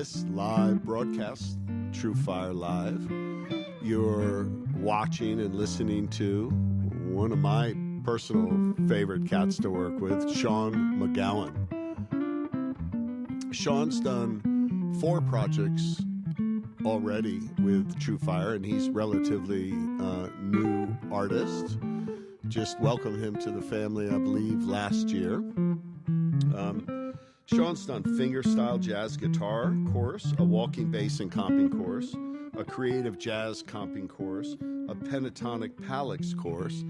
this live broadcast, True Fire Live, you're watching and listening to one of my personal favorite cats to work with, Sean McGowan. Sean's done 4 projects already with True Fire, and he's relatively new artist. Just welcomed him to the family, I believe, last year. Sean's done fingerstyle jazz guitar course, a walking bass and comping course, a creative jazz comping course, a pentatonic palex course,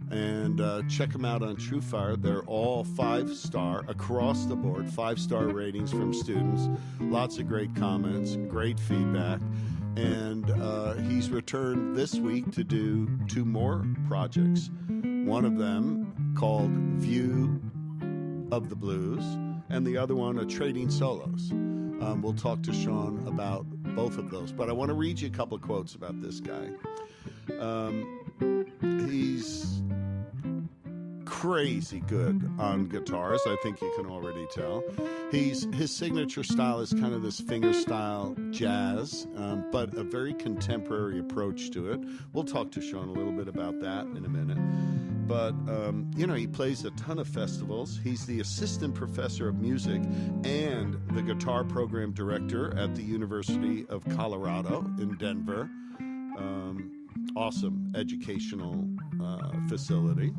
and check them out on True Fire. They're all 5-star across the board, 5-star ratings from students, lots of great comments, great feedback, and he's returned this week to do 2 more projects. One of them called View of the Blues, and the other one, Trading Solos. We'll talk to Sean about both of those, but I want to read you a couple of quotes about this guy. He's crazy good on guitars, I think you can already tell. His signature style is kind of this fingerstyle jazz, but a very contemporary approach to it. We'll talk to Sean a little bit about that in a minute. But, he plays a ton of festivals. He's the assistant professor of music and the guitar program director at the University of Colorado in Denver. Awesome educational facility.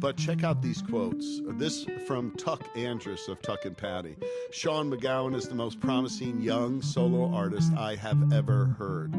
But check out these quotes. This from Tuck Andrus of Tuck and Patty. Sean McGowan is the most promising young solo artist I have ever heard.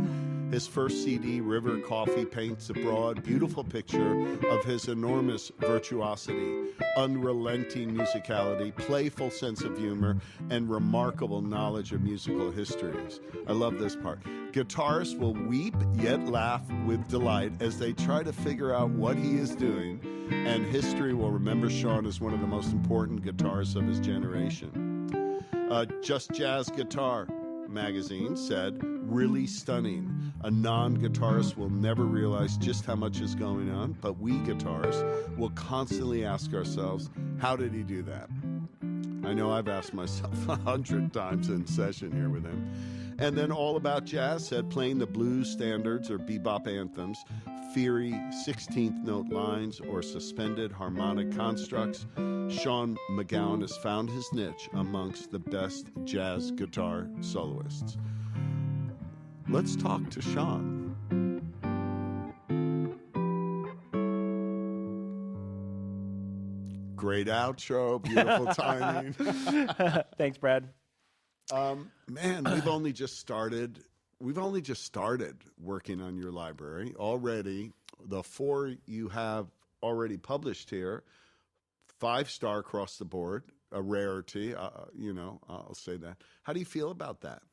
His first CD, River Coffee, paints a broad, beautiful picture of his enormous virtuosity, unrelenting musicality, playful sense of humor, and remarkable knowledge of musical histories. I love this part. Guitarists will weep yet laugh with delight as they try to figure out what he is doing, and history will remember Sean as one of the most important guitarists of his generation. Just Jazz Guitar magazine said, really stunning. A non-guitarist will never realize just how much is going on, but we guitarists will constantly ask ourselves, how did he do that? I know I've asked myself 100 times in session here with him. And then All About Jazz said, playing the blues standards or bebop anthems, fiery 16th note lines, or suspended harmonic constructs, Sean McGowan has found his niche amongst the best jazz guitar soloists. Let's talk to Sean. Great outro, beautiful timing. Thanks, Brad. Man, we've only just started working on your library already. The 4 you have already published here, 5-star across the board, a rarity. I'll say that. How do you feel about that?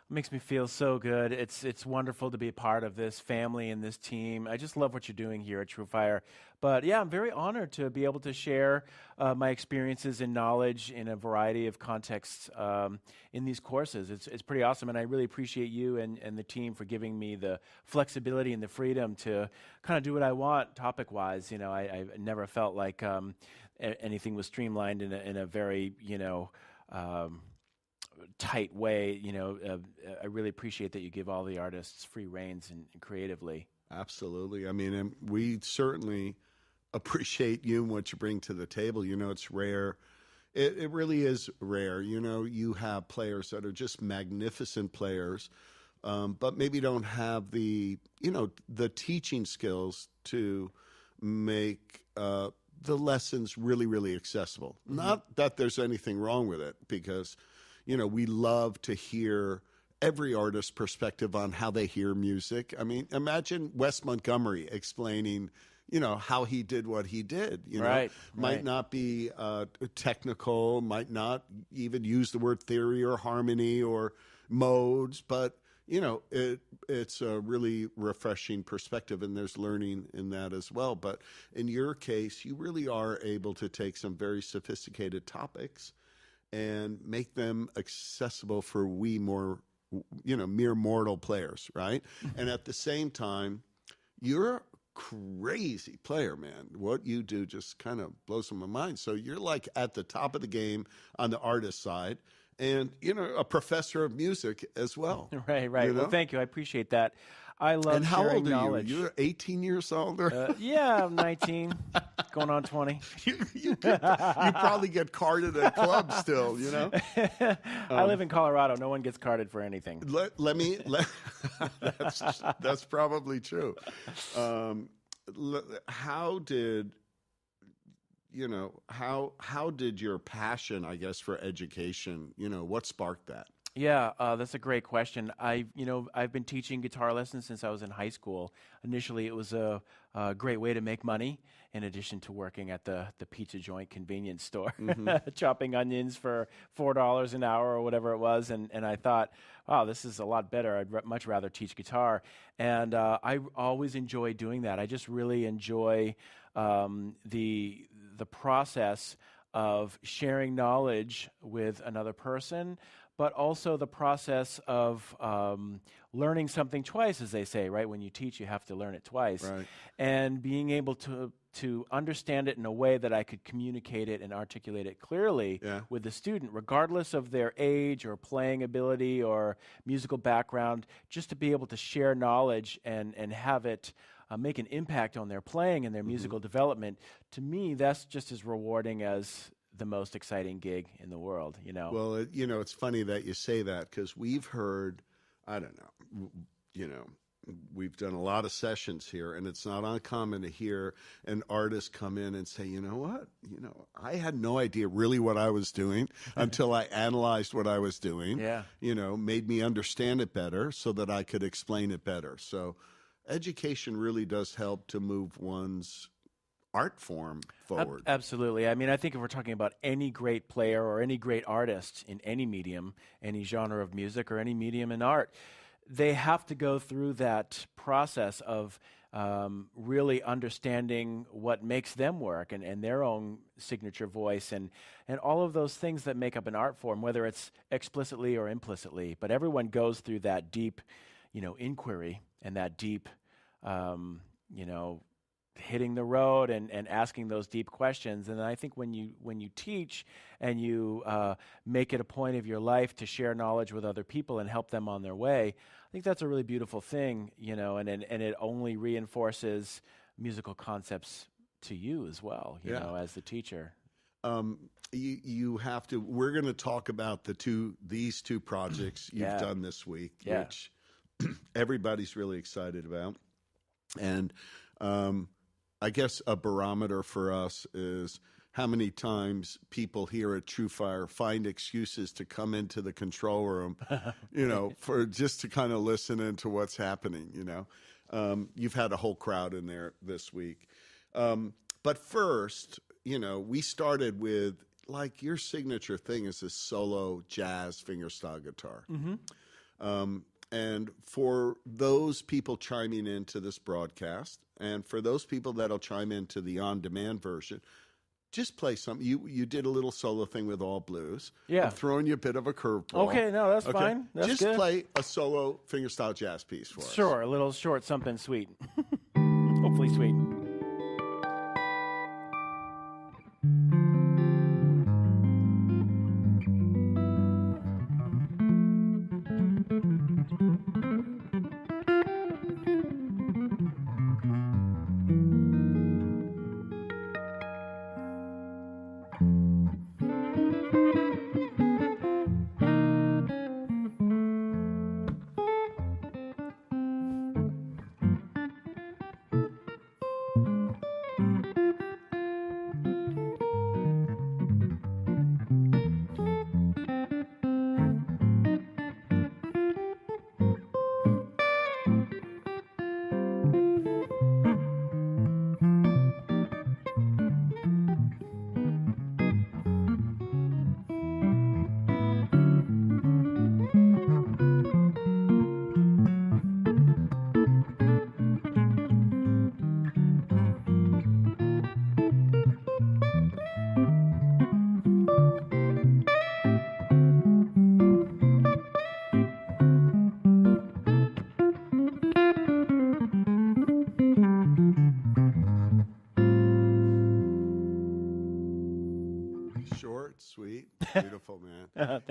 It makes me feel so good. It's wonderful to be a part of this family and this team. I just love what you're doing here at True Fire. But yeah, I'm very honored to be able to share my experiences and knowledge in a variety of contexts in these courses. It's pretty awesome, and I really appreciate you and the team for giving me the flexibility and the freedom to kind of do what I want topic-wise. I never felt like anything was streamlined in a very, tight way. I really appreciate that you give all the artists free reins and creatively. Absolutely. I mean, and we certainly appreciate you and what you bring to the table. It's rare. It really is rare. You have players that are just magnificent players, but maybe don't have the teaching skills to make the lessons really, really accessible. Mm-hmm. Not that there's anything wrong with it, because we love to hear every artist's perspective on how they hear music. I mean, imagine Wes Montgomery explaining, how he did what he did. Might not be technical, might not even use the word theory or harmony or modes, but it's a really refreshing perspective, and there's learning in that as well. But in your case, you really are able to take some very sophisticated topics and make them accessible for mere mortal players, right? And at the same time, you're a crazy player, man. What you do just kind of blows my mind. So you're like at the top of the game on the artist side, and a professor of music as well. Right, right. You know? Well, thank you. I appreciate that. I love And how sharing old are knowledge. you? You're 18 years older. Yeah, I'm 19, going on 20. you probably get carded at clubs still. I live in Colorado. No one gets carded for anything. That's probably true. How did how did your passion, I guess, for education, what sparked that? Yeah, that's a great question. I've been teaching guitar lessons since I was in high school. Initially, it was a great way to make money, in addition to working at the pizza joint convenience store, chopping onions for $4 an hour or whatever it was. And I thought, wow, this is a lot better. I'd much rather teach guitar. And I always enjoy doing that. I just really enjoy the process of sharing knowledge with another person, but also the process of learning something twice, as they say, right? When you teach, you have to learn it twice. Right. And being able to understand it in a way that I could communicate it and articulate it clearly with the student, regardless of their age or playing ability or musical background, just to be able to share knowledge and have it make an impact on their playing and their musical development. To me, that's just as rewarding as the most exciting gig in the world, Well, it's funny that you say that, because we've heard, I don't know, we've done a lot of sessions here, and it's not uncommon to hear an artist come in and say, you know what, I had no idea really what I was doing until I analyzed what I was doing, made me understand it better so that I could explain it better. So education really does help to move one's art form forward. Absolutely. I mean, I think if we're talking about any great player or any great artist in any medium, any genre of music or any medium in art, they have to go through that process of really understanding what makes them work and their own signature voice and all of those things that make up an art form, whether it's explicitly or implicitly. But everyone goes through that deep, inquiry and that deep, hitting the road and asking those deep questions. And I think when you teach and you make it a point of your life to share knowledge with other people and help them on their way, I think that's a really beautiful thing, and it only reinforces musical concepts to you as well, as the teacher. You have to. We're going to talk about these two projects you've done this week, which everybody's really excited about, and I guess a barometer for us is how many times people here at TrueFire find excuses to come into the control room, for just to kind of listen into what's happening. You've had a whole crowd in there this week, but first, we started with, like, your signature thing is this solo jazz fingerstyle guitar. And for those people chiming into this broadcast, and for those people that'll chime into the on-demand version, just play something. You did a little solo thing with all blues. Yeah. I'm throwing you a bit of a curveball. Okay, no, that's fine. That's just good. Play a solo fingerstyle jazz piece for us. Sure, a little short something sweet. Hopefully sweet.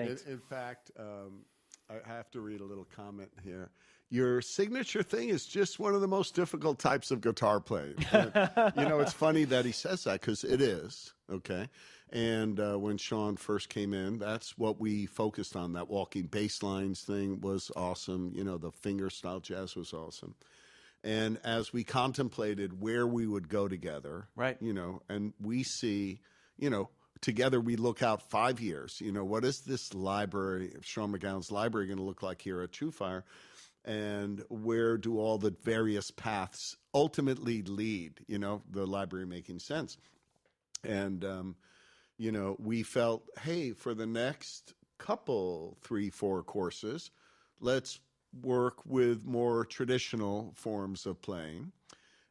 Thanks. In fact, I have to read a little comment here. Your signature thing is just one of the most difficult types of guitar playing. It's funny that he says that because it is, okay? And when Sean first came in, that's what we focused on. That walking bass lines thing was awesome. The finger-style jazz was awesome. And as we contemplated where we would go together, right? And we see, together we look out 5 years. What is this library, Sean McGowan's library, going to look like here at TrueFire? And where do all the various paths ultimately lead, the library making sense. And, we felt, hey, for the next couple, 3-4 courses, let's work with more traditional forms of playing.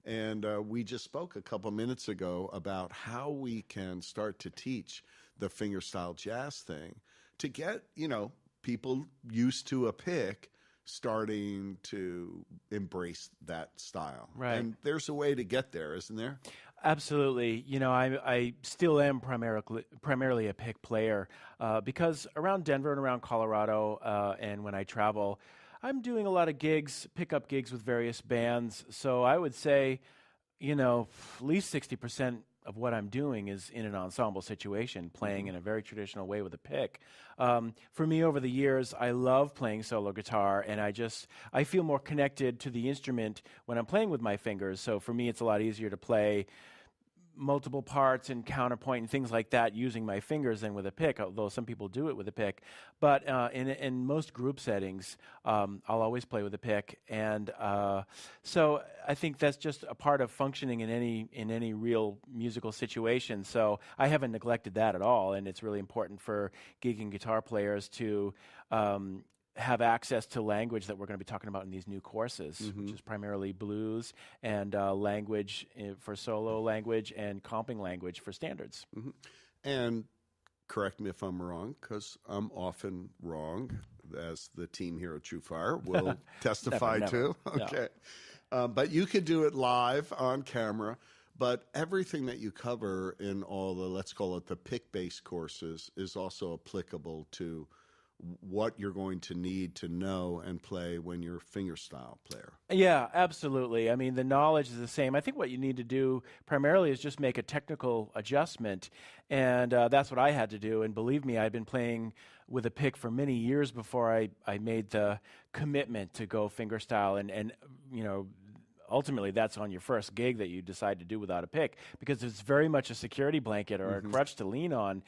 And we just spoke a couple minutes ago about how we can start to teach the fingerstyle jazz thing to get, people used to a pick starting to embrace that style. Right. And there's a way to get there, isn't there? Absolutely. I still am primarily a pick player because around Denver and around Colorado and when I travel, I'm doing a lot of gigs, pickup gigs with various bands. So I would say, at least 60% of what I'm doing is in an ensemble situation, playing in a very traditional way with a pick. For me, over the years, I love playing solo guitar, and I feel more connected to the instrument when I'm playing with my fingers. So for me, it's a lot easier to play multiple parts and counterpoint and things like that using my fingers than with a pick, although some people do it with a pick. But in most group settings, I'll always play with a pick. And so I think that's just a part of functioning in any real musical situation. So I haven't neglected that at all. And it's really important for gigging guitar players to have access to language that we're going to be talking about in these new courses, which is primarily blues and language for solo language and comping language for standards. And correct me if I'm wrong, because I'm often wrong, as the team here at TrueFire will testify never. to. Okay. But you could do it live on camera. But everything that you cover in all the, let's call it the pick-based courses, is also applicable to what you're going to need to know and play when you're a fingerstyle player. Yeah, absolutely. I mean, the knowledge is the same. I think what you need to do primarily is just make a technical adjustment, and that's what I had to do. And believe me, I'd been playing with a pick for many years before I made the commitment to go fingerstyle, and ultimately that's on your first gig that you decide to do without a pick, because it's very much a security blanket or a crutch to lean on.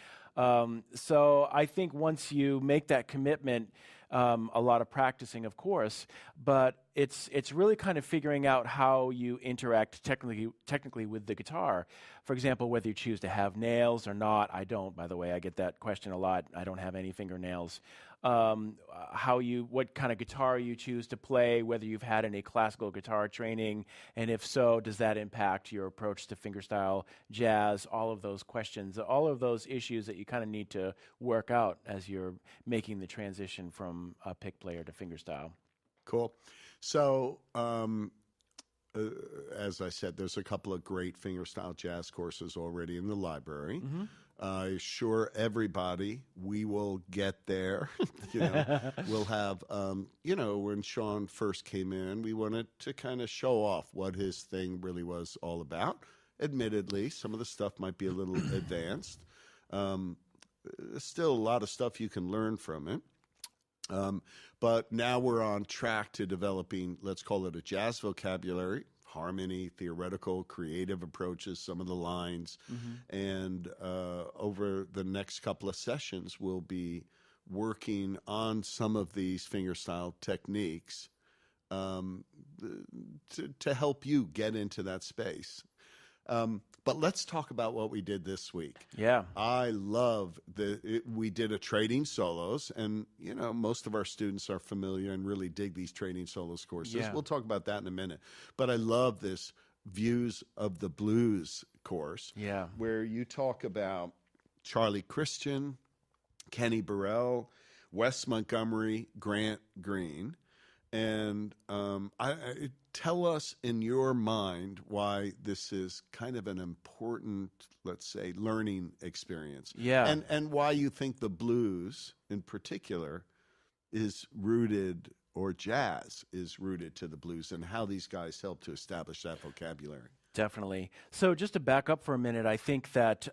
So I think once you make that commitment, a lot of practicing, of course, but it's really kind of figuring out how you interact technically with the guitar. For example, whether you choose to have nails or not. I don't, by the way. I get that question a lot. I don't have any fingernails. What kind of guitar you choose to play, whether you've had any classical guitar training, and if so, does that impact your approach to fingerstyle jazz? All of those questions, all of those issues that you kind of need to work out as you're making the transition from a pick player to fingerstyle. Cool. So, as I said, there's a couple of great fingerstyle jazz courses already in the library. I assure everybody we will get there. We'll have, when Sean first came in, we wanted to kind of show off what his thing really was all about. Admittedly, some of the stuff might be a little advanced. There's still a lot of stuff you can learn from it. But now we're on track to developing, let's call it a jazz vocabulary, harmony, theoretical, creative approaches, some of the lines. And over the next couple of sessions, we'll be working on some of these fingerstyle techniques to help you get into that space. But let's talk about what we did this week. Yeah. I love we did a trading solos, and most of our students are familiar and really dig these trading solos courses. Yeah. We'll talk about that in a minute. But I love this Views of the Blues course. Yeah. Where you talk about Charlie Christian, Kenny Burrell, Wes Montgomery, Grant Green. And tell us in your mind why this is kind of an important, let's say, learning experience. Yeah. And why you think the blues in particular is rooted, or jazz is rooted to the blues, and how these guys help to establish that vocabulary. Definitely. So just to back up for a minute, I think that,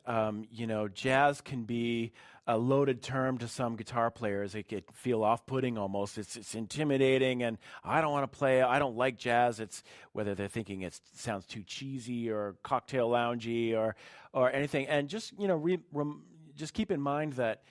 jazz can be a loaded term to some guitar players. It can feel off-putting almost. It's intimidating, and I don't want to play. I don't like jazz. It's whether they're thinking it sounds too cheesy or cocktail loungy or anything. And just, just keep in mind that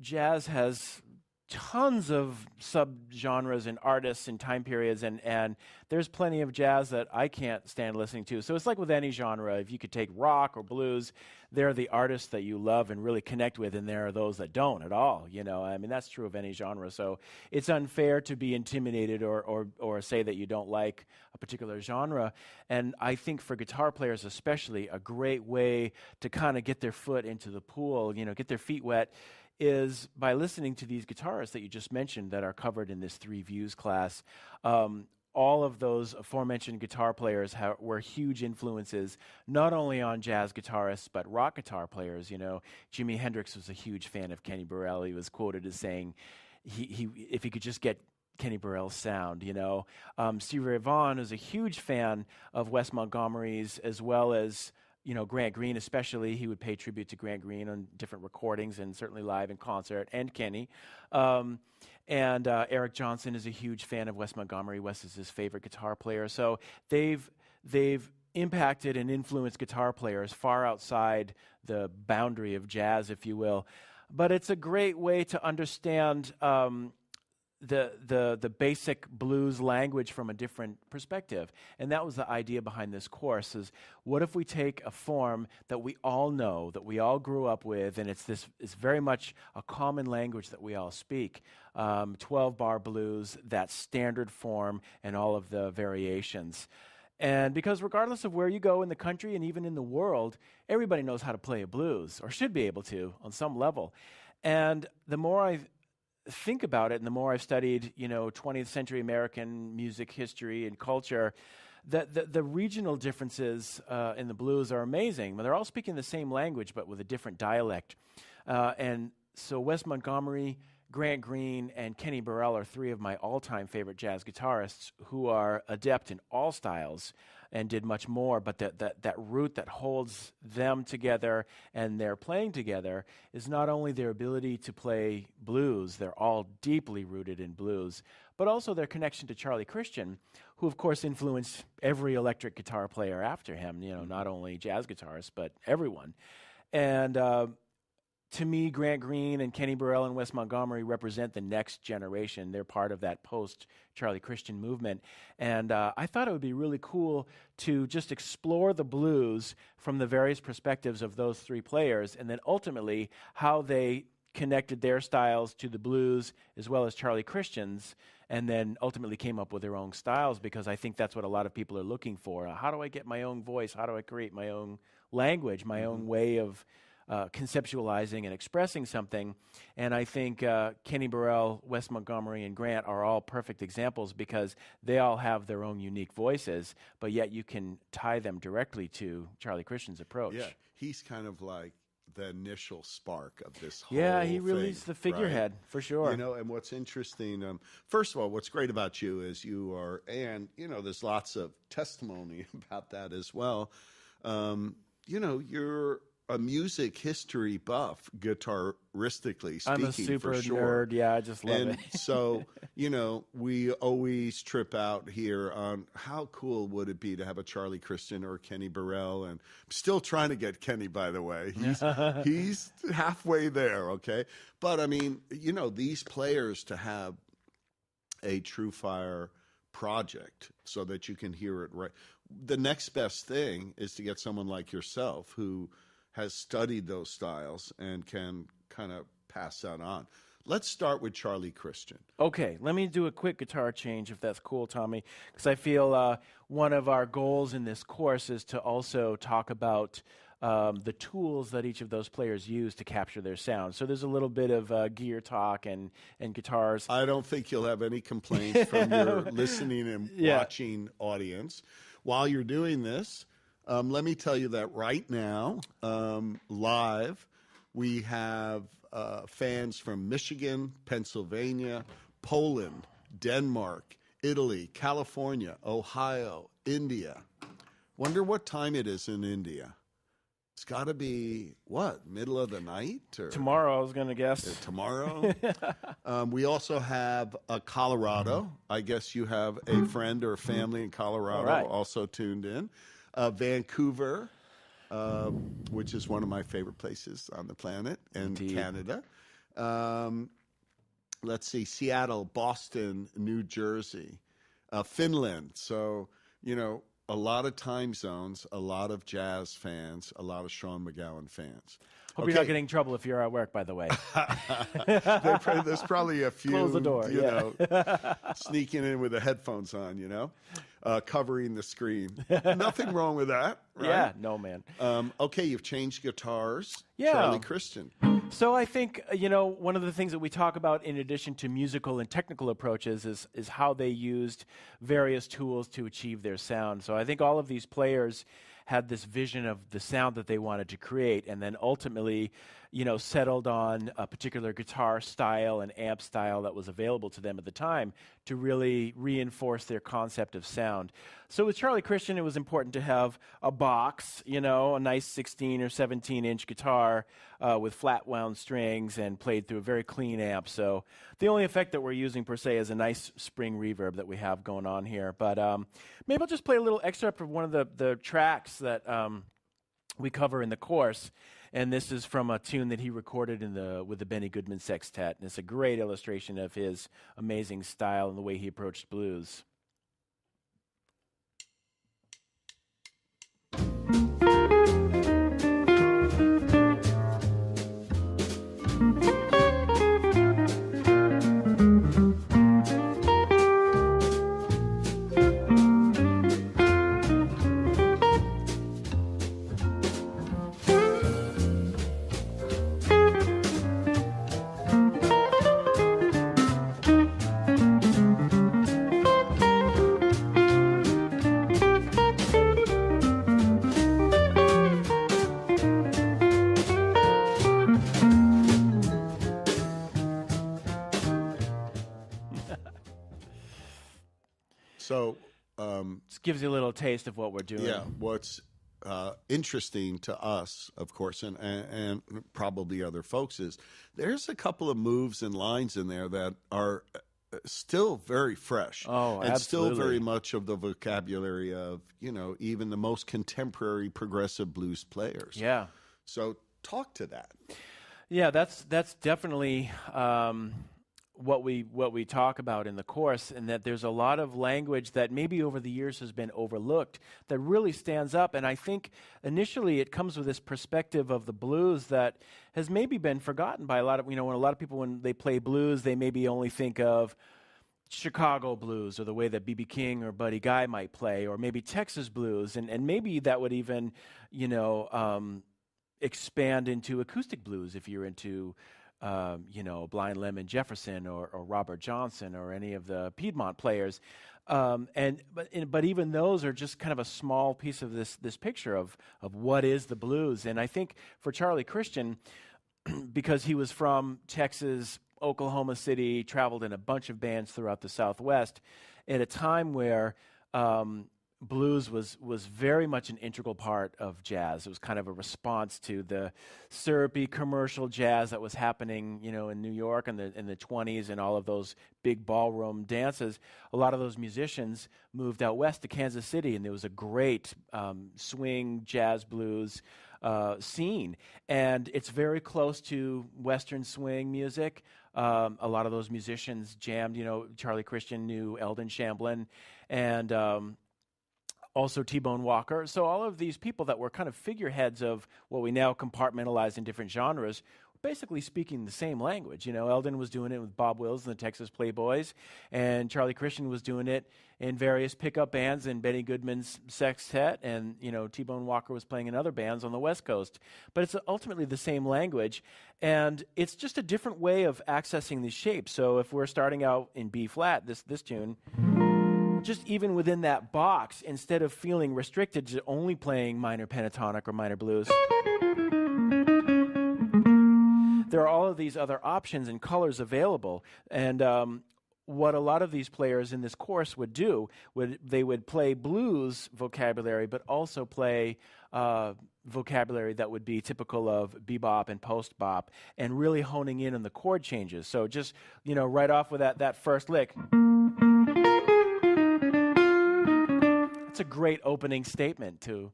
jazz has tons of subgenres and artists and time periods, and there's plenty of jazz that I can't stand listening to. So it's like with any genre. If you could take rock or blues, there are the artists that you love and really connect with, and there are those that don't at all. That's true of any genre. So it's unfair to be intimidated or say that you don't like a particular genre. And I think for guitar players especially, a great way to kind of get their foot into the pool, get their feet wet, is by listening to these guitarists that you just mentioned that are covered in this 3 Views class. All of those aforementioned guitar players were huge influences, not only on jazz guitarists, but rock guitar players. Jimi Hendrix was a huge fan of Kenny Burrell. He was quoted as saying, if he could just get Kenny Burrell's sound, Stevie Ray Vaughan was a huge fan of Wes Montgomery's, as well as Grant Green especially. He would pay tribute to Grant Green on different recordings and certainly live in concert, and Kenny. And Eric Johnson is a huge fan of Wes Montgomery. Wes is his favorite guitar player. So they've impacted and influenced guitar players far outside the boundary of jazz, if you will. But it's a great way to understand the basic blues language from a different perspective. And that was the idea behind this course, is what if we take a form that we all know, that we all grew up with, and it's very much a common language that we all speak, 12-bar blues, that standard form and all of the variations. And because regardless of where you go in the country and even in the world, everybody knows how to play a blues, or should be able to on some level. And the more I think about it, and the more I've studied, 20th century American music history and culture, the regional differences in the blues are amazing. They're all speaking the same language, but with a different dialect. And so Wes Montgomery, Grant Green, and Kenny Burrell are 3 of my all-time favorite jazz guitarists who are adept in all styles and did much more, but that root that holds them together and their playing together is not only their ability to play blues, they're all deeply rooted in blues, but also their connection to Charlie Christian, who of course influenced every electric guitar player after him, not only jazz guitarists, but everyone. And to me, Grant Green and Kenny Burrell and Wes Montgomery represent the next generation. They're part of that post-Charlie Christian movement. And I thought it would be really cool to just explore the blues from the various perspectives of those 3 players, and then ultimately how they connected their styles to the blues as well as Charlie Christian's, and then ultimately came up with their own styles, because I think that's what a lot of people are looking for. How do I get my own voice? How do I create my own language, my own way of conceptualizing and expressing something? And I think Kenny Burrell, Wes Montgomery, and Grant are all perfect examples, because they all have their own unique voices, but yet you can tie them directly to Charlie Christian's approach. Yeah, he's kind of like the initial spark of this whole he really thing, is the figurehead, right? For sure. And what's interesting, first of all, what's great about you is you are, and, there's lots of testimony about that as well. You're a music history buff, guitaristically speaking. I'm a super for sure. nerd. Yeah, I just love and it. So, we always trip out here on how cool would it be to have a Charlie Christian or Kenny Burrell. And I'm still trying to get Kenny, by the way. He's halfway there, okay? But, these players to have a True Fire project so that you can hear it right. The next best thing is to get someone like yourself who has studied those styles and can kind of pass that on. Let's start with Charlie Christian. Okay, let me do a quick guitar change, if that's cool, Tommy, because I feel one of our goals in this course is to also talk about the tools that each of those players use to capture their sound. So there's a little bit of gear talk and guitars. I don't think you'll have any complaints from your listening and watching audience. While you're doing this, let me tell you that right now, live, we have fans from Michigan, Pennsylvania, Poland, Denmark, Italy, California, Ohio, India. Wonder what time it is in India. It's got to be, what, middle of the night? Or tomorrow, I was going to guess. Tomorrow. We also have Colorado. I guess you have a friend or family in Colorado also tuned in. Vancouver, which is one of my favorite places on the planet, and Canada. Let's see, Seattle, Boston, New Jersey, Finland. So, a lot of time zones, a lot of jazz fans, a lot of Sean McGowan fans. Hope you're not getting in trouble if you're at work, by the way. There's probably a few, close the door, sneaking in with the headphones on, covering the screen. Nothing wrong with that, right? Yeah, no, man. Okay, you've changed guitars. Yeah. Charlie Christian. So I think, one of the things that we talk about in addition to musical and technical approaches is how they used various tools to achieve their sound. So I think all of these players had this vision of the sound that they wanted to create, and then ultimately, settled on a particular guitar style and amp style that was available to them at the time to really reinforce their concept of sound. So with Charlie Christian, it was important to have a box, a nice 16 or 17-inch guitar with flat wound strings and played through a very clean amp. So the only effect that we're using per se is a nice spring reverb that we have going on here. But maybe I'll just play a little excerpt of one of the tracks that we cover in the course. And this is from a tune that he recorded with the Benny Goodman Sextet. And it's a great illustration of his amazing style and the way he approached blues. So, this gives you a little taste of what we're doing. Yeah, what's interesting to us, of course, and probably other folks, is there's a couple of moves and lines in there that are still very fresh. Oh, and absolutely. still very much of the vocabulary of, even the most contemporary progressive blues players. Yeah. So talk to that. Yeah, that's definitely what we talk about in the course, and that there's a lot of language that maybe over the years has been overlooked that really stands up. And I think initially it comes with this perspective of the blues that has maybe been forgotten by a lot of, when a lot of people, when they play blues, they maybe only think of Chicago blues or the way that B.B. King or Buddy Guy might play, or maybe Texas blues, and maybe that would even, expand into acoustic blues if you're into Blind Lemon Jefferson or Robert Johnson or any of the Piedmont players, but even those are just kind of a small piece of this picture of what is the blues. And I think for Charlie Christian, because he was from Texas, Oklahoma City, traveled in a bunch of bands throughout the Southwest, at a time where blues was very much an integral part of jazz. It was kind of a response to the syrupy commercial jazz that was happening, in New York in the 20s and all of those big ballroom dances. A lot of those musicians moved out west to Kansas City, and there was a great swing jazz blues scene, and it's very close to Western swing music. A lot of those musicians jammed. Charlie Christian knew Eldon Shamblin, and also T-Bone Walker. So all of these people that were kind of figureheads of what we now compartmentalize in different genres basically speaking the same language. You know, Eldon was doing it with Bob Wills and the Texas Playboys, and Charlie Christian was doing it in various pickup bands and Benny Goodman's sextet, and, you know, T-Bone Walker was playing in other bands on the West Coast. But it's ultimately the same language, and it's just a different way of accessing these shapes. So if we're starting out in B-flat, this tune, just even within that box, instead of feeling restricted to only playing minor pentatonic or minor blues, there are all of these other options and colors available. And what a lot of these players in this course would do, they would play blues vocabulary, but also play vocabulary that would be typical of bebop and post-bop, and really honing in on the chord changes. So just, you know, right off with that first lick, it's a great opening statement to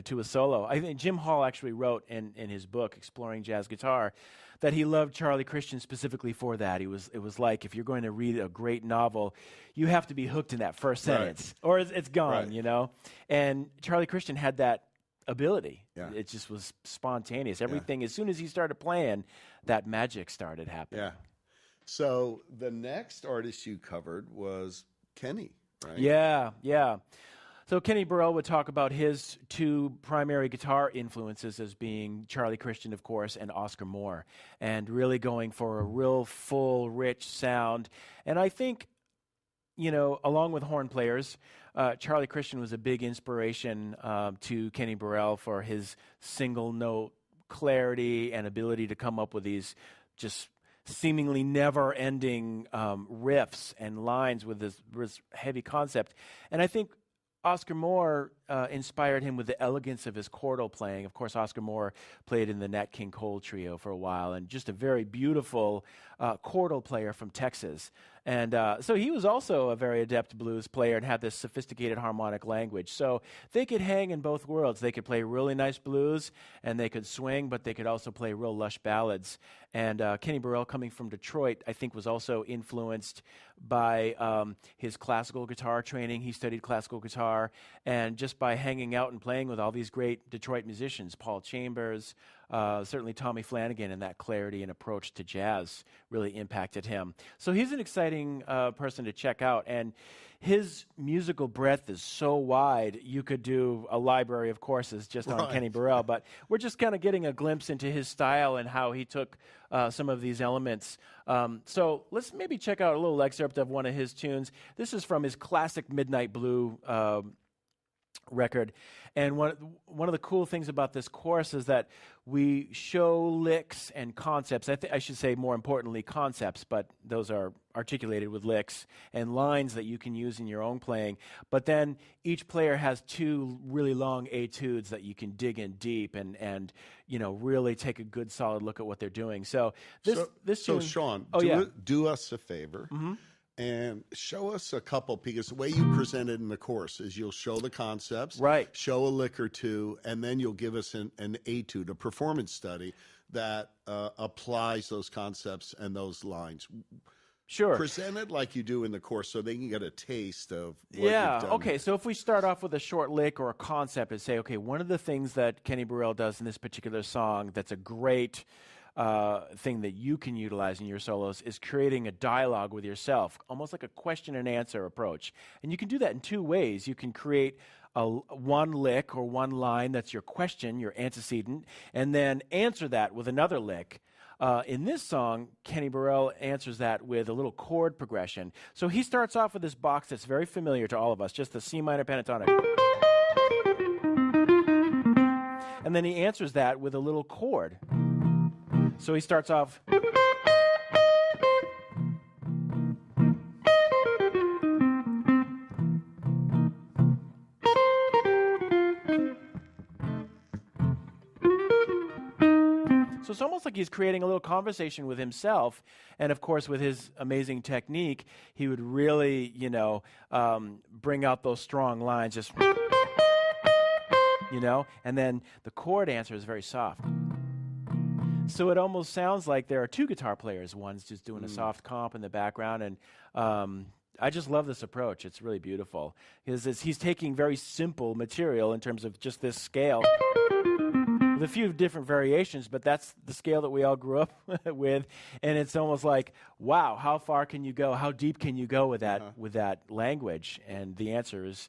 to a solo. I think Jim Hall actually wrote in his book, Exploring Jazz Guitar, that he loved Charlie Christian specifically for that. It was like, if you're going to read a great novel, you have to be hooked in that first sentence, or it's gone, you know? And Charlie Christian had that ability. Yeah. It just was spontaneous. Everything, as soon as he started playing, that magic started happening. Yeah. So the next artist you covered was Kenny, right? Yeah. So Kenny Burrell would talk about his two primary guitar influences as being Charlie Christian, of course, and Oscar Moore, and really going for a real full, rich sound. And I think, you know, along with horn players, Charlie Christian was a big inspiration to Kenny Burrell for his single note clarity and ability to come up with these just seemingly never-ending riffs and lines with this heavy concept. And I think Oscar Moore inspired him with the elegance of his chordal playing. Of course, Oscar Moore played in the Nat King Cole Trio for a while, and just a very beautiful chordal player from Texas. And so he was also a very adept blues player and had this sophisticated harmonic language. So they could hang in both worlds. They could play really nice blues, and they could swing, but they could also play real lush ballads. And Kenny Burrell, coming from Detroit, I think was also influenced by his classical guitar training. He studied classical guitar, and just by hanging out and playing with all these great Detroit musicians, Paul Chambers, certainly Tommy Flanagan, and that clarity and approach to jazz really impacted him. So he's an exciting person to check out, and his musical breadth is so wide, you could do a library of courses just on Kenny Burrell, but we're just kind of getting a glimpse into his style and how he took some of these elements. So let's maybe check out a little excerpt of one of his tunes. This is from his classic Midnight Blue record. And one of the cool things about this course is that we show licks and concepts. I should say, more importantly, concepts, but those are articulated with licks and lines that you can use in your own playing. But then each player has two really long etudes that you can dig in deep and you know, really take a good solid look at what they're doing. So this tune, Sean, oh, do us a favor. Mm-hmm. And show us a couple, because the way you present it in the course is you'll show the concepts, right? Show a lick or two, and then you'll give us an etude, a performance study that applies those concepts and those lines. Sure. Present it like you do in the course so they can get a taste of what you've done. Okay, so if we start off with a short lick or a concept and say, okay, one of the things that Kenny Burrell does in this particular song that's a great thing that you can utilize in your solos is creating a dialogue with yourself, almost like a question and answer approach. And you can do that in two ways. You can create one lick or one line that's your question, your antecedent, and then answer that with another lick. In this song, Kenny Burrell answers that with a little chord progression. So he starts off with this box that's very familiar to all of us, just the C minor pentatonic. And then he answers that with a little chord. So he starts off. So it's almost like he's creating a little conversation with himself. And of course, with his amazing technique, he would really, bring out those strong lines, just, and then the chord answer is very soft. So it almost sounds like there are two guitar players. One's just doing a soft comp in the background, and I just love this approach. It's really beautiful. He's taking very simple material in terms of just this scale, with a few different variations, but that's the scale that we all grew up with. And it's almost like, wow, how far can you go? How deep can you go with that language? And the answer is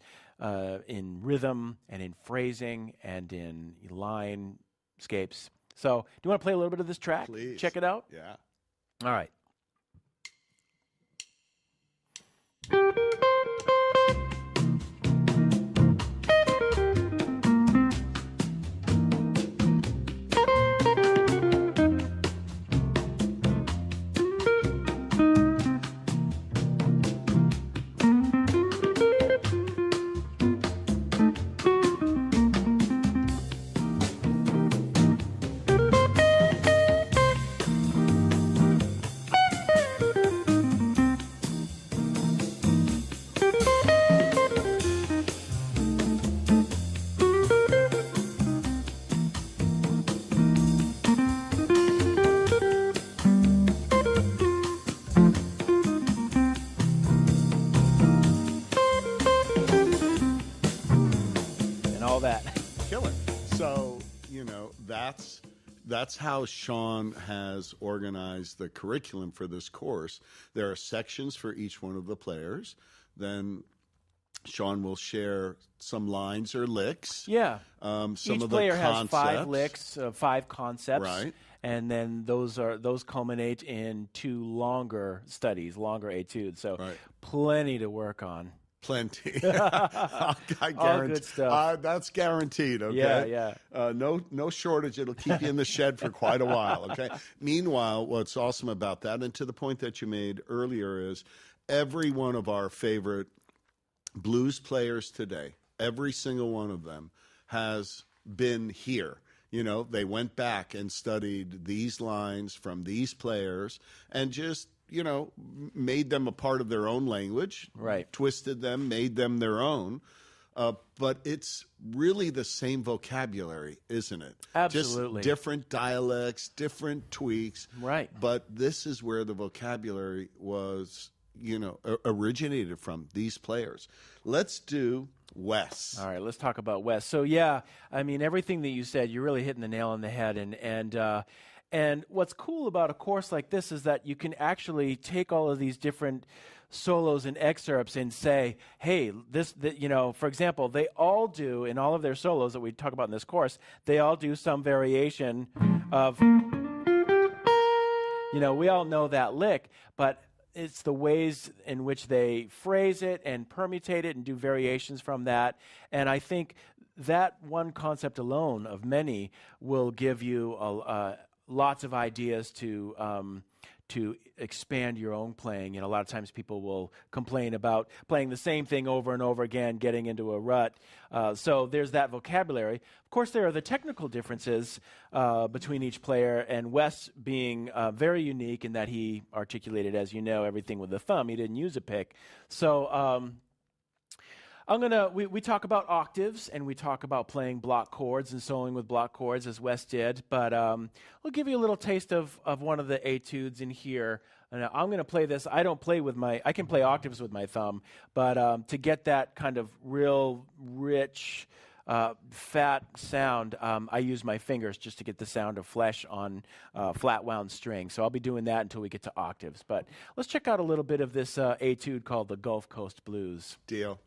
in rhythm and in phrasing and in linescapes. So do you want to play a little bit of this track? Please. Check it out? Yeah. All right. That. Killer. So, that's how Sean has organized the curriculum for this course. There are sections for each one of the players. Then Sean will share some lines or licks. Yeah. Some each of player the has 5 concepts. licks, 5 concepts. Right. And then those culminate in 2 longer studies, longer etudes. So plenty to work on. Plenty. I guarantee. All good stuff. That's guaranteed, okay? Yeah. No shortage. It'll keep you in the shed for quite a while, okay? Meanwhile, what's awesome about that, and to the point that you made earlier, is every one of our favorite blues players today, every single one of them has been here. They went back and studied these lines from these players and just made them a part of their own language, right? Twisted them, made them their own. But it's really the same vocabulary, isn't it? Absolutely. Just different dialects, different tweaks. Right. But this is where the vocabulary was, originated from, these players. Let's do Wes. All right, let's talk about Wes. So, yeah, I mean, everything that you said, you're really hitting the nail on the head. And what's cool about a course like this is that you can actually take all of these different solos and excerpts and say, hey, for example, they all do, in all of their solos that we talk about in this course, they all do some variation of, we all know that lick, but it's the ways in which they phrase it and permutate it and do variations from that. And I think that one concept alone of many will give you lots of ideas to expand your own playing. A lot of times people will complain about playing the same thing over and over again, getting into a rut. So there's that vocabulary. Of course, there are the technical differences between each player, and Wes being very unique in that he articulated, as you know, everything with the thumb. He didn't use a pick. So we talk about octaves, and we talk about playing block chords and soloing with block chords, as Wes did, but we'll give you a little taste of one of the etudes in here. And I'm going to play this. I can play octaves with my thumb, but to get that kind of real rich, fat sound, I use my fingers just to get the sound of flesh on flat wound string. So I'll be doing that until we get to octaves. But let's check out a little bit of this etude called the Gulf Coast Blues. Deal.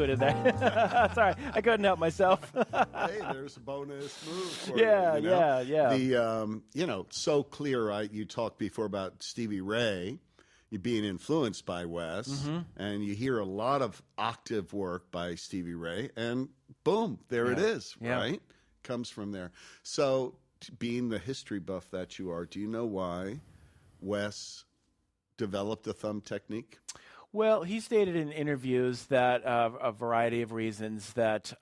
included that. Sorry, I couldn't help myself. Hey, there's a bonus move for Yeah, you. You know? yeah. The so clear. You talked before about Stevie Ray. You being influenced by Wes, and you hear a lot of octave work by Stevie Ray, and boom, there it is, right? Comes from there. So, being the history buff that you are, do you know why Wes developed the thumb technique? Well, he stated in interviews that a variety of reasons that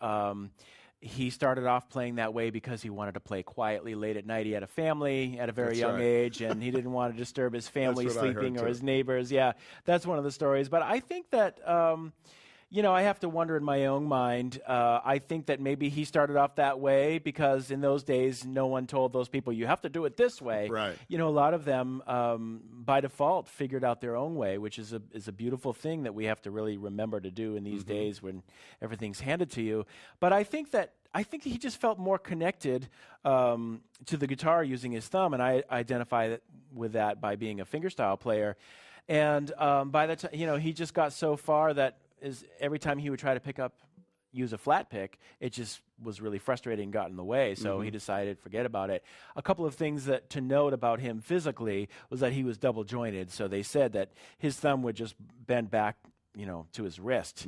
he started off playing that way because he wanted to play quietly late at night. He had a family at a very young age, and he didn't want to disturb his family sleeping or his neighbors. Yeah, that's one of the stories. But I think that, I have to wonder in my own mind. I think that maybe he started off that way because in those days, no one told those people, you have to do it this way. Right. A lot of them, by default, figured out their own way, which is a beautiful thing that we have to really remember to do in these days when everything's handed to you. But I think he just felt more connected to the guitar using his thumb, and I identify with that by being a fingerstyle player. And by the time, he just got so far that every time he would try to use a flat pick, it just was really frustrating and got in the way. So he decided, forget about it. A couple of things to note about him physically was that he was double jointed. So they said that his thumb would just bend back, to his wrist.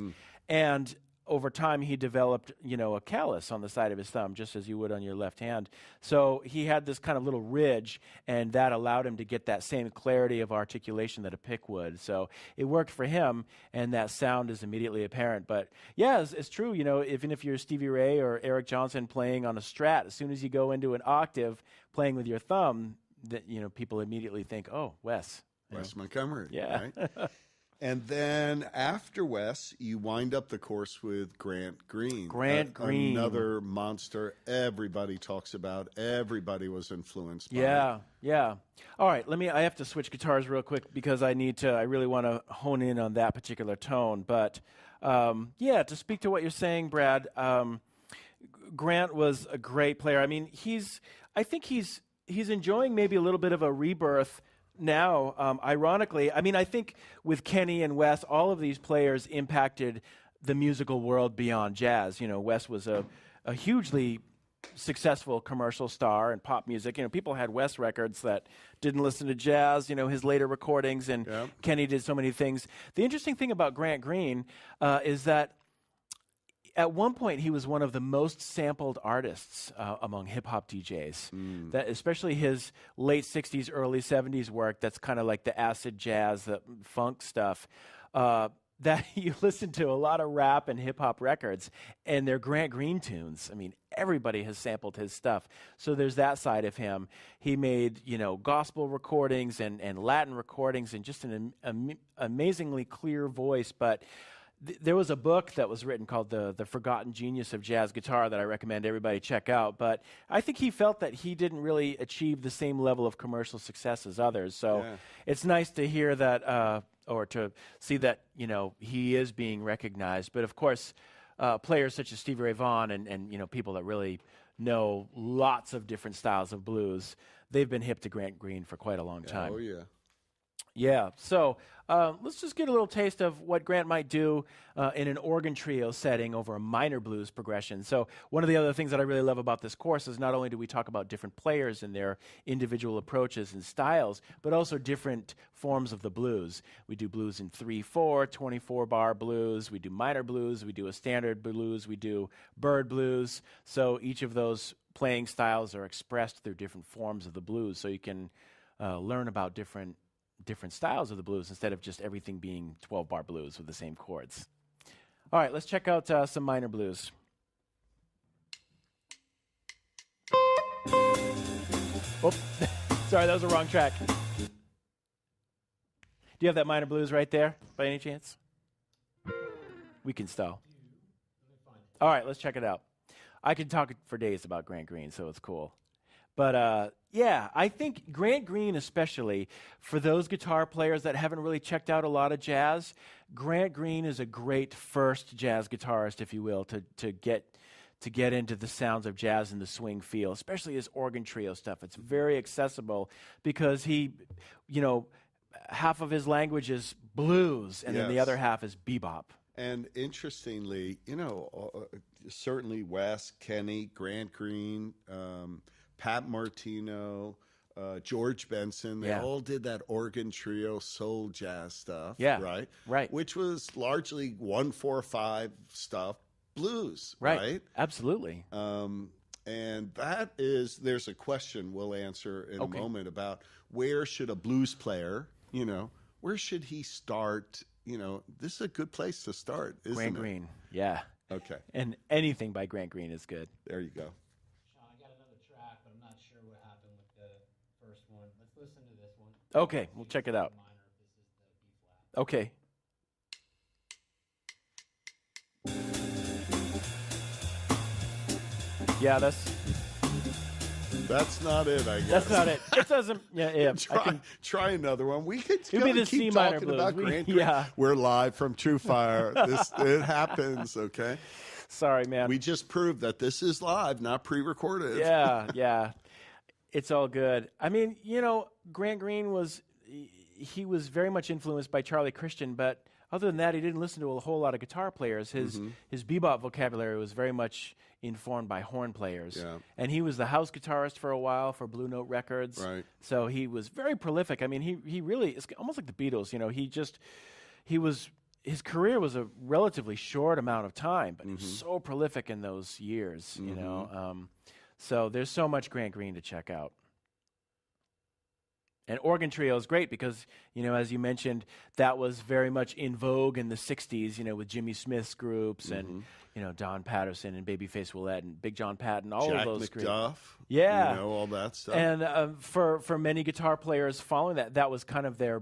And over time, he developed, a callus on the side of his thumb, just as you would on your left hand. So he had this kind of little ridge, and that allowed him to get that same clarity of articulation that a pick would. So it worked for him, and that sound is immediately apparent. But yeah, it's true. Even if you're Stevie Ray or Eric Johnson playing on a Strat, as soon as you go into an octave playing with your thumb, that people immediately think, oh, Wes Montgomery. Yeah. Right? And then after Wes, you wind up the course with Grant Green. Grant Green. Another monster everybody talks about. Everybody was influenced by. Yeah. All right, I have to switch guitars real quick because I really want to hone in on that particular tone. But to speak to what you're saying, Brad, Grant was a great player. I mean, I think he's enjoying maybe a little bit of a rebirth now, ironically. I mean, I think with Kenny and Wes, all of these players impacted the musical world beyond jazz. Wes was a hugely successful commercial star in pop music. People had Wes records that didn't listen to jazz, his later recordings, and Kenny did so many things. The interesting thing about Grant Green is that at one point, he was one of the most sampled artists among hip-hop DJs. That especially his late 60s, early 70s work, that's kind of like the acid jazz, the funk stuff, that you listen to a lot of rap and hip-hop records, and they're Grant Green tunes. I mean, everybody has sampled his stuff. So there's that side of him. He made, gospel recordings and Latin recordings and just an amazingly clear voice, but there was a book that was written called The Forgotten Genius of Jazz Guitar that I recommend everybody check out. But I think he felt that he didn't really achieve the same level of commercial success as others. So it's nice to hear that or to see that, he is being recognized. But of course, players such as Stevie Ray Vaughan and people that really know lots of different styles of blues, they've been hip to Grant Green for quite a long time. Oh, yeah. Yeah, so let's just get a little taste of what Grant might do in an organ trio setting over a minor blues progression. So one of the other things that I really love about this course is not only do we talk about different players and their individual approaches and styles, but also different forms of the blues. We do blues in 3/4, 24-bar blues. We do minor blues. We do a standard blues. We do bird blues. So each of those playing styles are expressed through different forms of the blues. So you can learn about different styles of the blues instead of just everything being 12-bar blues with the same chords. All right, let's check out some minor blues. Oh, sorry, that was the wrong track. Do you have that minor blues right there, by any chance? We can stall. All right, let's check it out. I could talk for days about Grant Green, so it's cool. But I think Grant Green especially, for those guitar players that haven't really checked out a lot of jazz, Grant Green is a great first jazz guitarist, if you will, to get into the sounds of jazz and the swing feel, especially his organ trio stuff. It's very accessible because he, half of his language is blues, and then the other half is bebop. And interestingly, certainly Wes, Kenny, Grant Green, Pat Martino, George Benson, they all did that organ trio soul jazz stuff, right? Right. Which was largely 1-4-5 stuff, blues, right? Absolutely. And there's a question we'll answer in a moment about where should a blues player, where should he start? This is a good place to start, isn't Grant it? Green, yeah. Okay. And anything by Grant Green is good. There you go. Sean, I got another track, but I'm not sure what happened with the first one. Let's listen to this one. Okay, we'll check it out. Minor, this is the B flat. Okay. Yeah, That's not it, I guess. that's not it. It doesn't. Yeah. Try another one. We could It'd be the C keep minor talking blues. about Grant Green. Yeah. We're live from True Fire. It happens, okay? Sorry, man. We just proved that this is live, not pre-recorded. Yeah. It's all good. I mean, Grant Green was very much influenced by Charlie Christian, but other than that, he didn't listen to a whole lot of guitar players. His bebop vocabulary was very much informed by horn players. Yeah. And he was the house guitarist for a while for Blue Note Records. Right. So he was very prolific. I mean, he really is almost like the Beatles. His career was a relatively short amount of time, but he was so prolific in those years, So there's so much Grant Green to check out. And organ trio is great because, as you mentioned, that was very much in vogue in the 60s, with Jimmy Smith's groups and, Don Patterson and Babyface Willette and Big John Patton, all of those groups. Jack McDuff. Yeah. All that stuff. And for many guitar players following that was kind of their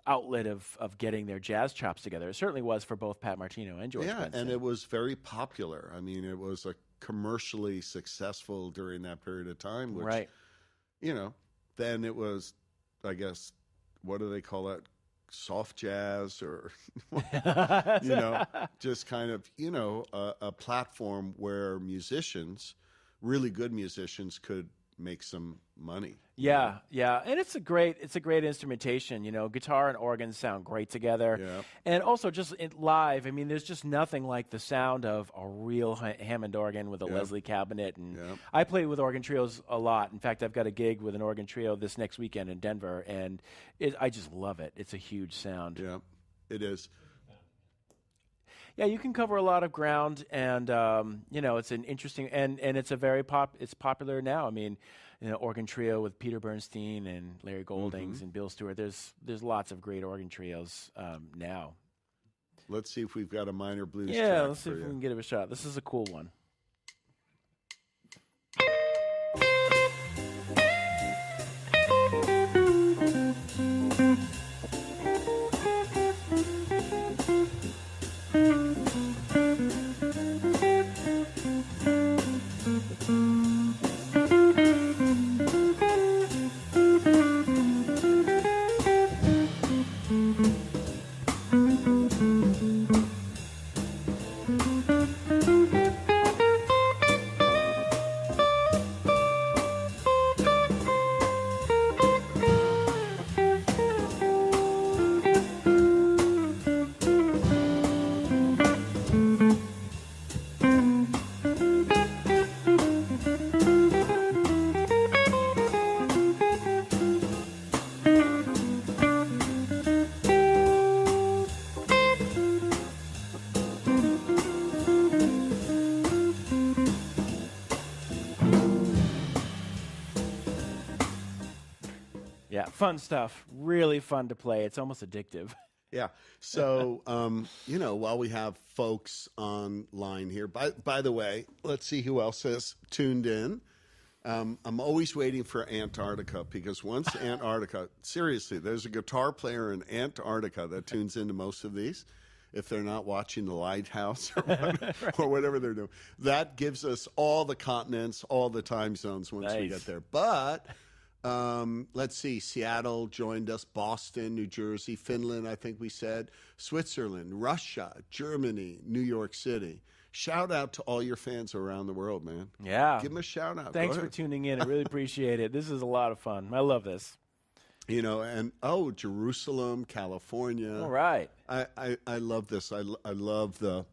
outlet of getting their jazz chops together. It certainly was for both Pat Martino and George Benson. And it was very popular. I mean, it was commercially successful during that period of time, which, right. Then it was, I guess, what do they call that? Soft jazz or, just kind of, a platform where really good musicians could make some money. Yeah. And it's a great instrumentation. Guitar and organ sound great together. Yeah. And also just live, I mean, there's just nothing like the sound of a real Hammond organ with a Leslie cabinet. And I play with organ trios a lot. In fact, I've got a gig with an organ trio this next weekend in Denver, and I just love it. It's a huge sound. Yeah, it is. Yeah, you can cover a lot of ground, and it's an interesting and it's a very it's popular now. I mean, organ trio with Peter Bernstein and Larry Goldings and Bill Stewart. There's lots of great organ trios now. Let's see if we've got a minor blues. Yeah, track let's see if we can give it a shot. This is a cool one. Yeah, fun stuff. Really fun to play. It's almost addictive. Yeah. So, while we have folks online here, by the way, let's see who else has tuned in. I'm always waiting for Antarctica because once Antarctica, seriously, there's a guitar player in Antarctica that tunes into most of these. If they're not watching the Lighthouse or whatever they're doing, that gives us all the continents, all the time zones once we get there. But let's see, Seattle joined us, Boston, New Jersey, Finland, I think we said, Switzerland, Russia, Germany, New York City. Shout out to all your fans around the world, man. Yeah. Give them a shout out. Thanks for tuning in. I really appreciate it. This is a lot of fun. I love this. You know, and Jerusalem, California. All right. I love this. I love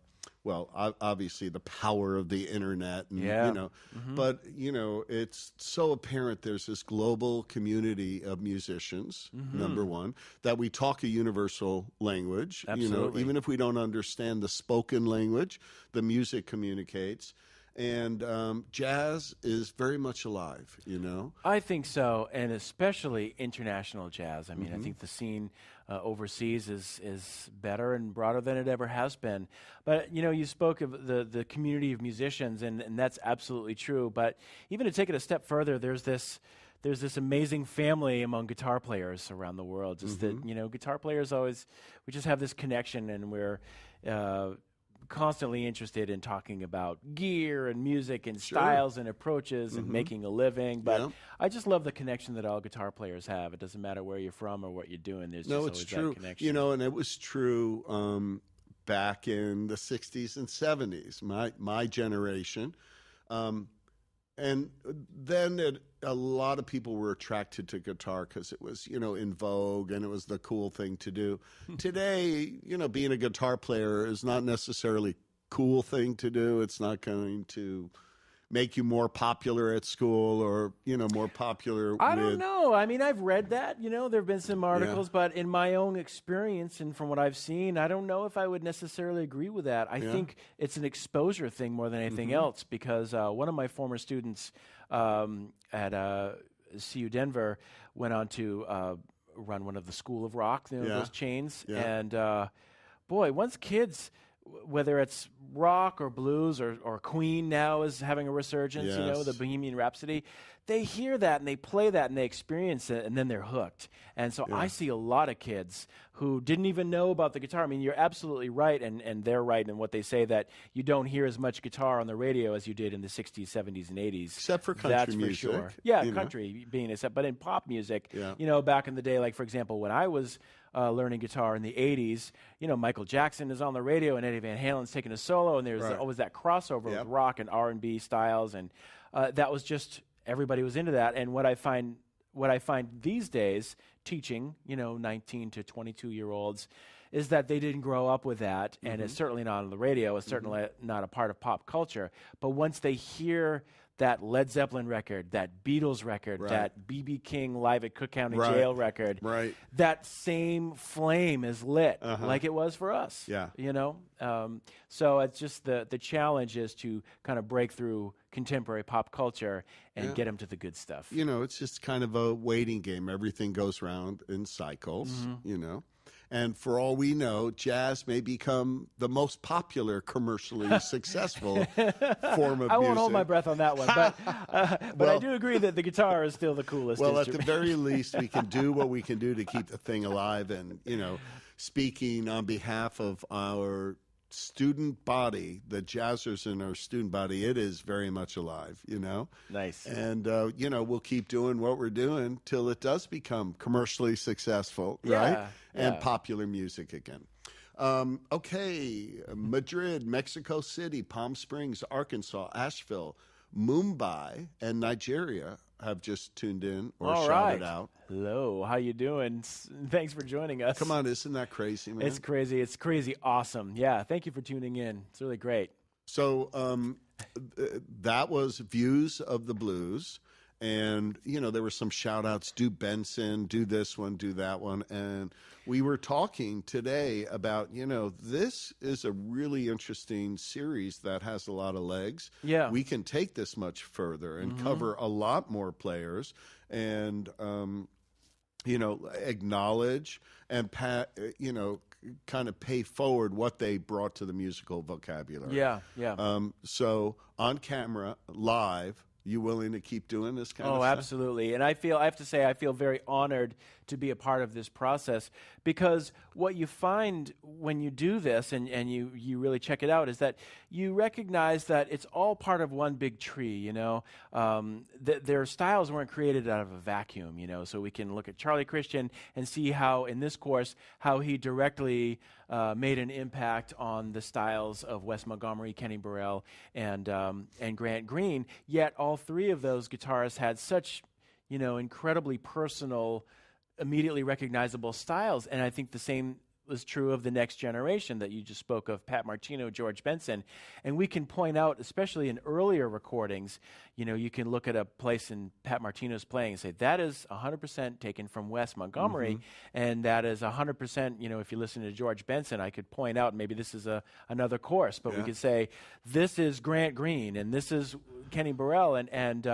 obviously the power of the internet, and, Yeah. you know, but, you know, it's so apparent there's this global community of musicians, number one, that we talk a universal language. You know, Absolutely. even if we don't understand the spoken language, the music communicates. And jazz is very much alive, you know? I think so, and especially international jazz. I mean, I think the scene overseas is better and broader than it ever has been. But, you know, you spoke of the community of musicians, and that's absolutely true. But even to take it a step further, there's this amazing family among guitar players around the world. Just that, you know, guitar players we just have this connection, and we're constantly interested in talking about gear and music and styles and approaches and making a living. But I just love the connection that all guitar players have. It doesn't matter where you're from or what you're doing. There's just always that connection. You know, and it was true back in the 60s and 70s, my generation. And then a lot of people were attracted to guitar because it was, you know, in vogue and it was the cool thing to do. Today, you know, being a guitar player is not necessarily a cool thing to do. It's not going to make you more popular at school or, you know, more popular I don't know. I mean, I've read that, you know, there have been some articles, Yeah. but in my own experience and from what I've seen, I don't know if I would necessarily agree with that. I think it's an exposure thing more than anything else, because one of my former students at CU Denver went on to run one of the School of Rock, you know, those chains. Yeah. And boy, once kids, whether it's rock or blues or Queen now is having a resurgence, you know, the Bohemian Rhapsody, they hear that and they play that and they experience it and then they're hooked. And so I see a lot of kids who didn't even know about the guitar. I mean, you're absolutely right, and they're right in what they say, that you don't hear as much guitar on the radio as you did in the 60s, 70s, and 80s. Except for country That's music. for sure. Yeah, you know. country being except, but in pop music, Yeah. you know, back in the day, like, for example, when I was learning guitar in the 80s, you know, Michael Jackson is on the radio and Eddie Van Halen's taking a solo, and there's always that crossover with rock and R&B styles, and that was just, everybody was into that. And what I find these days, teaching, you know, 19 to 22-year-olds, is that they didn't grow up with that, and it's certainly not on the radio, it's certainly not a part of pop culture. But once they hear that Led Zeppelin record, that Beatles record, that B.B. King live at Cook County Jail record, that same flame is lit like it was for us. Yeah. You know? So it's just the challenge is to kind of break through contemporary pop culture and get them to the good stuff. You know, it's just kind of a waiting game. Everything goes round in cycles, you know. And for all we know, jazz may become the most popular, commercially successful form of I music. won't hold my breath on that one, but I do agree that the guitar is still the coolest Well, at instrument. the very least, we can do what we can do to keep the thing alive. And, you know, speaking on behalf of our student body, the jazzers in our student body, it is very much alive, you know? Nice. And, you know, we'll keep doing what we're doing till it does become commercially successful, right? And popular music again. Okay, Madrid, Mexico City, Palm Springs, Arkansas, Asheville, Mumbai, and Nigeria have just tuned in or shouted out. Hello, how you doing? Thanks for joining us. Come on, isn't that crazy, man? It's crazy. It's crazy awesome. Yeah, thank you for tuning in. It's really great. So that was Views of the Blues. And, you know, there were some shout outs, do Benson, do this one, do that one. And we were talking today about, you know, this is a really interesting series that has a lot of legs. Yeah. We can take this much further and cover a lot more players and, you know, acknowledge and, you know, kind of pay forward what they brought to the musical vocabulary. Yeah, yeah. So on camera, live, you willing to keep doing this kind of stuff? Oh, absolutely. And I have to say, I feel very honored to be a part of this process, because what you find when you do this and you really check it out is that you recognize that it's all part of one big tree, you know. Their styles weren't created out of a vacuum, you know, so we can look at Charlie Christian and see how, in this course, how he directly made an impact on the styles of Wes Montgomery, Kenny Burrell, and Grant Green, yet all three of those guitarists had such, you know, incredibly personal immediately recognizable styles. And I think the same was true of the next generation that you just spoke of, Pat Martino, George Benson. And we can point out, especially in earlier recordings, you can look at a place in Pat Martino's playing and say, that is 100% taken from Wes Montgomery, and that is 100%, if you listen to George Benson, I could point out, maybe this is another course, but we could say, this is Grant Green, and this is Kenny Burrell, and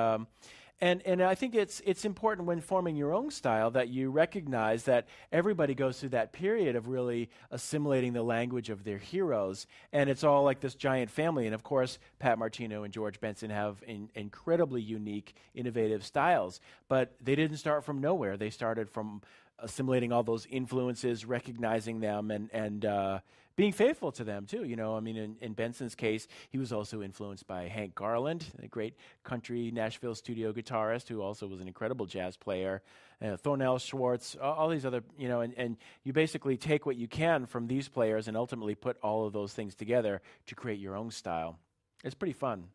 I think it's important when forming your own style that you recognize that everybody goes through that period of really assimilating the language of their heroes, and it's all like this giant family. And of course, Pat Martino and George Benson have incredibly unique, innovative styles, but they didn't start from nowhere. They started from assimilating all those influences, recognizing them, and being faithful to them too. In Benson's case, he was also influenced by Hank Garland, a great country Nashville studio guitarist who also was an incredible jazz player, Thornell Schwartz, all these other, and you basically take what you can from these players and ultimately put all of those things together to create your own style. It's pretty fun.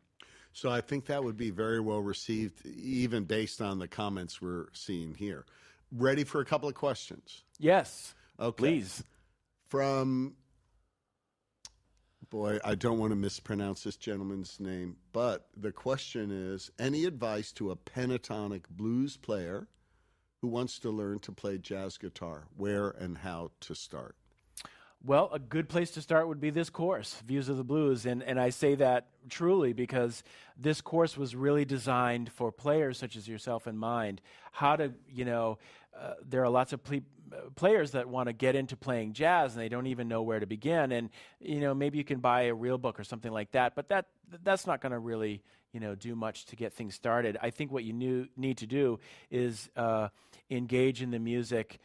So I think that would be very well received, even based on the comments we're seeing here. Ready for a couple of questions? Yes. Okay. Please. From, boy, I don't want to mispronounce this gentleman's name, but the question is, any advice to a pentatonic blues player who wants to learn to play jazz guitar? Where and how to start? Well, a good place to start would be this course, Views of the Blues, and I say that truly because this course was really designed for players such as yourself in mind. How to, there are lots of players that want to get into playing jazz and they don't even know where to begin, and maybe you can buy a real book or something like that, but that's not going to really do much to get things started. I think what you need to do is engage in the music.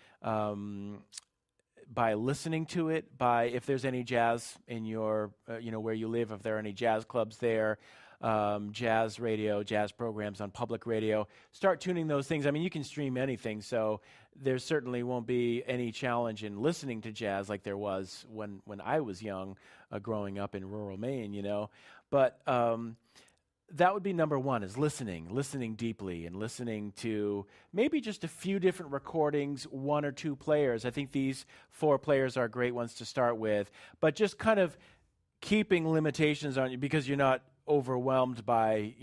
By listening to it, by if there's any jazz in your, where you live, if there are any jazz clubs there, jazz radio, jazz programs on public radio, start tuning those things. I mean, you can stream anything, so there certainly won't be any challenge in listening to jazz like there was when I was young, growing up in rural Maine, But that would be number one, is listening deeply and listening to maybe just a few different recordings, one or two players. I think these 4 players are great ones to start with, but just kind of keeping limitations on you because you're not overwhelmed by,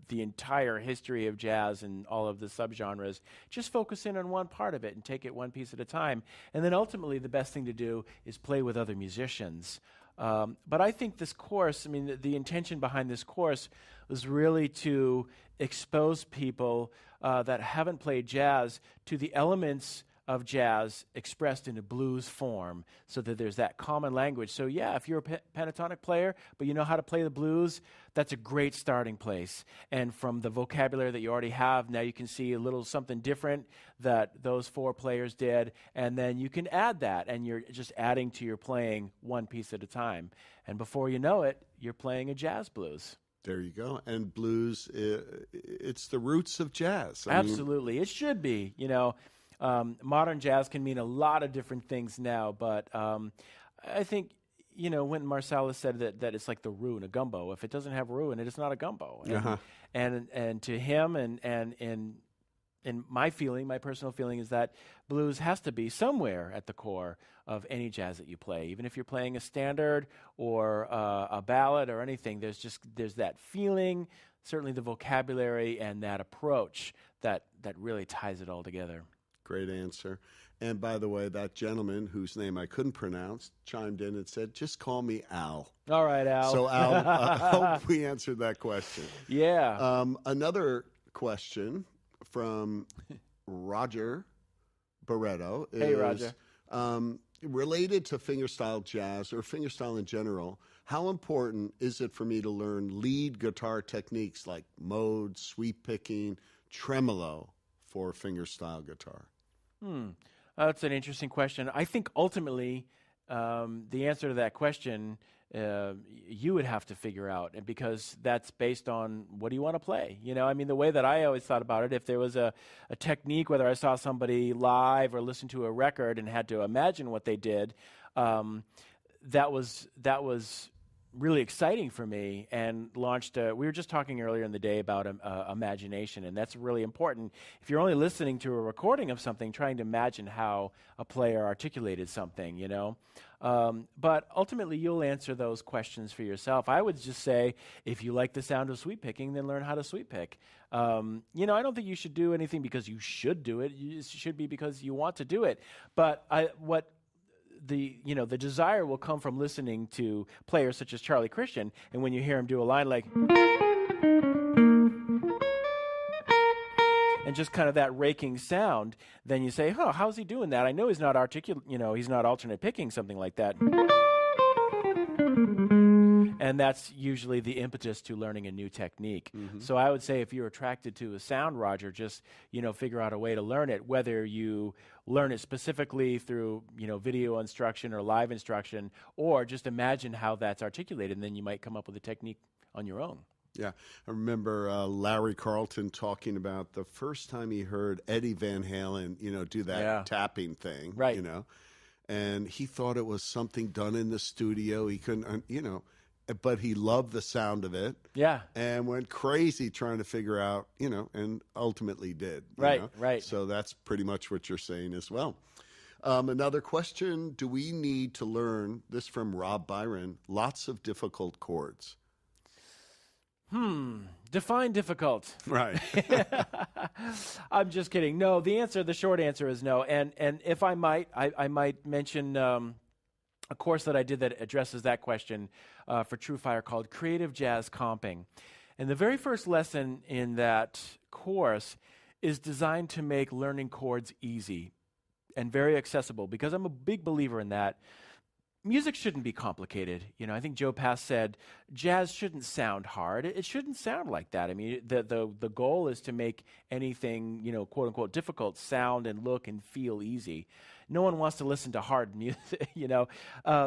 the entire history of jazz and all of the subgenres. Just focus in on one part of it and take it one piece at a time. And then ultimately the best thing to do is play with other musicians. But I think this course, the intention behind this course was really to expose people that haven't played jazz to the elements of jazz expressed in a blues form so that there's that common language. So yeah, if you're a pentatonic player, but you know how to play the blues, that's a great starting place. And from the vocabulary that you already have, now you can see a little something different that those 4 players did, and then you can add that, and you're just adding to your playing one piece at a time. And before you know it, you're playing a jazz blues. There you go. And blues, it's the roots of jazz. Absolutely. It should be, modern jazz can mean a lot of different things now, but I think, when Marsalis said that it's like the roux in a gumbo. If it doesn't have roux in it, it's not a gumbo. And to him and my personal feeling is that blues has to be somewhere at the core of any jazz that you play. Even if you're playing a standard or a ballad or anything, there's that feeling, certainly the vocabulary and that approach that really ties it all together. Great answer. And by the way, that gentleman whose name I couldn't pronounce chimed in and said, just call me Al. All right, Al. So Al, I hope we answered that question. Yeah. Another question from Roger Barreto is, hey, Roger. Related to fingerstyle jazz or fingerstyle in general, how important is it for me to learn lead guitar techniques like mode, sweep picking, tremolo for fingerstyle guitar? That's an interesting question. I think ultimately the answer to that question you would have to figure out, because that's based on what do you want to play. The way that I always thought about it, if there was a technique, whether I saw somebody live or listened to a record and had to imagine what they did, that was really exciting for me and launched we were just talking earlier in the day about imagination, and that's really important. If you're only listening to a recording of something, trying to imagine how a player articulated something, but ultimately you'll answer those questions for yourself. I would just say, if you like the sound of sweep picking, then learn how to sweep pick. I don't think you should do anything because you should do it. It should be because you want to do it. But the desire will come from listening to players such as Charlie Christian, and when you hear him do a line like, and just kind of that raking sound, then you say, how's he doing that? I know he's not he's not alternate picking something like that. And that's usually the impetus to learning a new technique. Mm-hmm. So I would say, if you're attracted to a sound, Roger, just figure out a way to learn it, whether you learn it specifically through video instruction or live instruction, or just imagine how that's articulated, and then you might come up with a technique on your own. Yeah, I remember Larry Carlton talking about the first time he heard Eddie Van Halen, do that tapping thing, right? And he thought it was something done in the studio. He couldn't, but he loved the sound of it. Yeah. And went crazy trying to figure out, and ultimately did. Right, right. So that's pretty much what you're saying as well. Another question, do we need to learn, this from Rob Byron, lots of difficult chords? Define difficult. Right. I'm just kidding. No, the short answer is no. And if I might, I might mention a course that I did that addresses that question for TrueFire called Creative Jazz Comping. And the very first lesson in that course is designed to make learning chords easy and very accessible, because I'm a big believer in that. Music shouldn't be complicated. I think Joe Pass said jazz shouldn't sound hard. It shouldn't sound like that. I mean, the goal is to make anything, quote unquote, difficult sound and look and feel easy. No one wants to listen to hard music,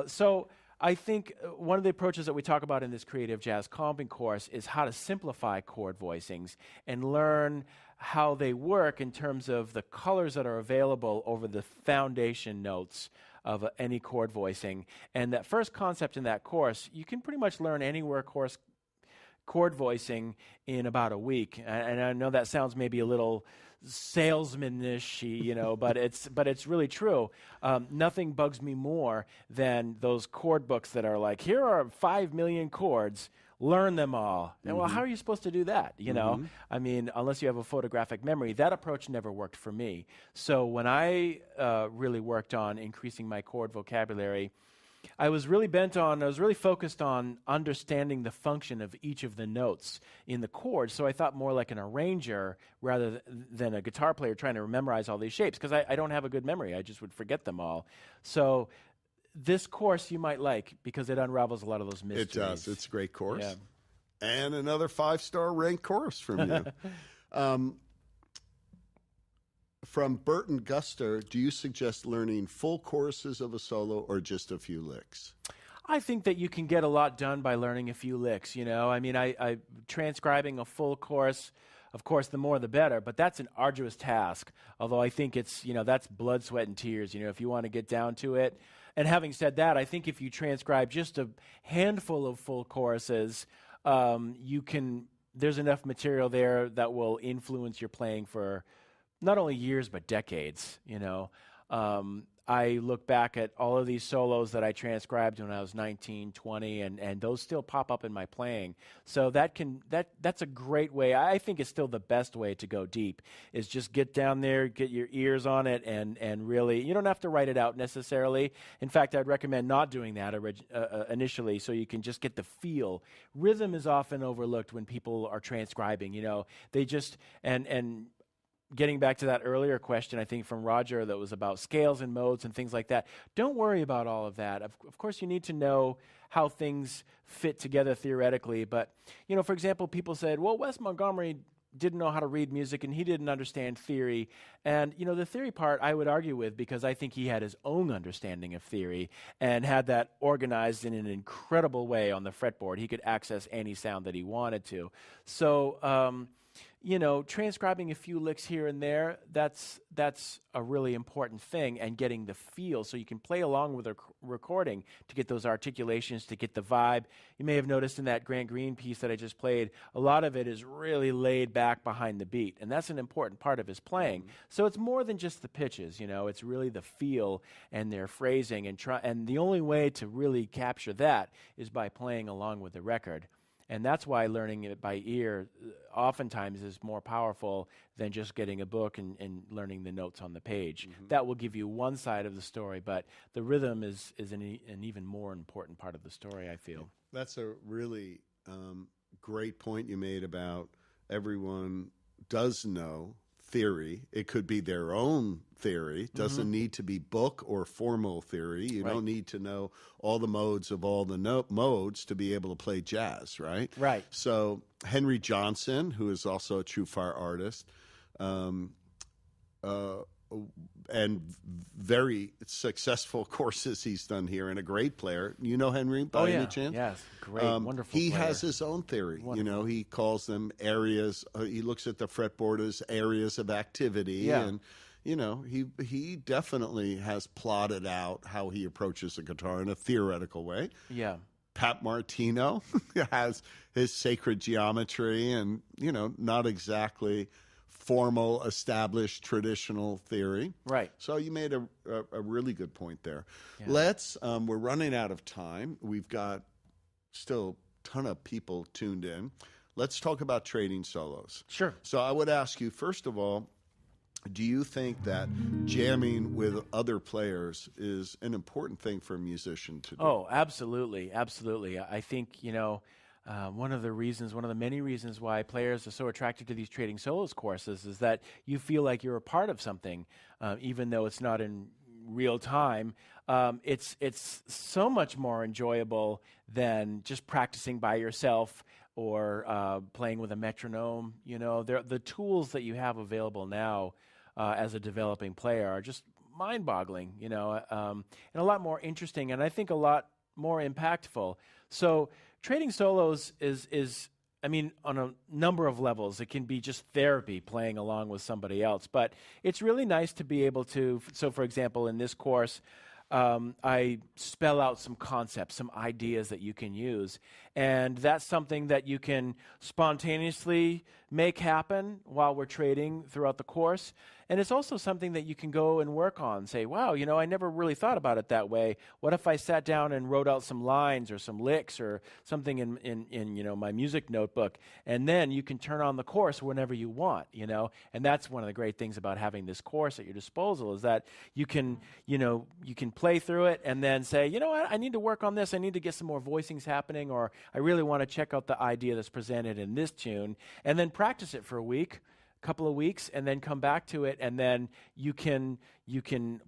So I think one of the approaches that we talk about in this Creative Jazz Comping course is how to simplify chord voicings and learn how they work in terms of the colors that are available over the foundation notes of any chord voicing. And that first concept in that course, you can pretty much learn anywhere chord voicing in about a week. And I know that sounds maybe a little salesman-ish, but it's really true. Nothing bugs me more than those chord books that are like, here are 5 million chords, learn them all. And well, how are you supposed to do that? I mean, unless you have a photographic memory. That approach never worked for me. So when I really worked on increasing my chord vocabulary, I was really focused on understanding the function of each of the notes in the chord. So I thought more like an arranger rather than a guitar player trying to memorize all these shapes, because I don't have a good memory. I just would forget them all. So this course you might like, because it unravels a lot of those mysteries. It does. It's a great course. Yeah. And another 5-star ranked course from you. From Burton Guster, do you suggest learning full courses of a solo or just a few licks? I think that you can get a lot done by learning a few licks, I mean, I transcribing a full course, of course, the more the better, but that's an arduous task. Although I think it's, that's blood, sweat, and tears, if you want to get down to it. And having said that, I think if you transcribe just a handful of full courses, there's enough material there that will influence your playing for not only years, but decades, I look back at all of these solos that I transcribed when I was 19, 20, and those still pop up in my playing. So that's a great way. I think it's still the best way to go deep, is just get down there, get your ears on it, and really, you don't have to write it out necessarily. In fact, I'd recommend not doing that initially, so you can just get the feel. Rhythm is often overlooked when people are transcribing, they just, and getting back to that earlier question, I think from Roger, that was about scales and modes and things like that. Don't worry about all of that. Of course, you need to know how things fit together theoretically. But, for example, people said, well, Wes Montgomery didn't know how to read music and he didn't understand theory. And, the theory part I would argue with, because I think he had his own understanding of theory and had that organized in an incredible way on the fretboard. He could access any sound that he wanted to. So, transcribing a few licks here and there, that's a really important thing, and getting the feel so you can play along with a recording to get those articulations, to get the vibe. You may have noticed in that Grant Green piece that I just played, a lot of it is really laid back behind the beat, and that's an important part of his playing. So it's more than just the pitches, it's really the feel and their phrasing, and the only way to really capture that is by playing along with the record. And that's why learning it by ear oftentimes is more powerful than just getting a book and learning the notes on the page. That will give you one side of the story, but the rhythm is an even more important part of the story, I feel. That's a really great point you made about everyone does know theory. It could be their own theory. Doesn't need to be book or formal theory. You don't need to know all the modes of all the modes to be able to play jazz, right? Right. So Henry Johnson, who is also a true fire artist, and very successful courses he's done here, and a great player. You know Henry by any chance? Yes, great, wonderful He player. has his own theory. Wonderful. He calls them areas. He looks at the fretboard as areas of activity, and he definitely has plotted out how he approaches the guitar in a theoretical way. Yeah. Pat Martino has his sacred geometry, and not exactly formal, established, traditional theory. Right. So you made a really good point there. Yeah. Let's, we're running out of time. We've got still a ton of people tuned in. Let's talk about trading solos. Sure. So I would ask you, first of all, do you think that jamming with other players is an important thing for a musician to do? Oh, absolutely. Absolutely. I think, one of the many reasons why players are so attracted to these trading solos courses is that you feel like you're a part of something, even though it's not in real time. It's so much more enjoyable than just practicing by yourself or playing with a metronome. The tools that you have available now as a developing player are just mind-boggling, and a lot more interesting, and I think a lot more impactful. So trading solos is on a number of levels. It can be just therapy, playing along with somebody else, but it's really nice to be able to, so for example, in this course, I spell out some concepts, some ideas that you can use, and that's something that you can spontaneously make happen while we're trading throughout the course. And it's also something that you can go and work on. Say, wow, I never really thought about it that way. What if I sat down and wrote out some lines or some licks or something in my music notebook? And then you can turn on the course whenever you want, And that's one of the great things about having this course at your disposal is that you can play through it and then say, what, I need to work on this. I need to get some more voicings happening, or I really want to check out the idea that's presented in this tune, and then practice it for a week, couple of weeks, and then come back to it, and then you can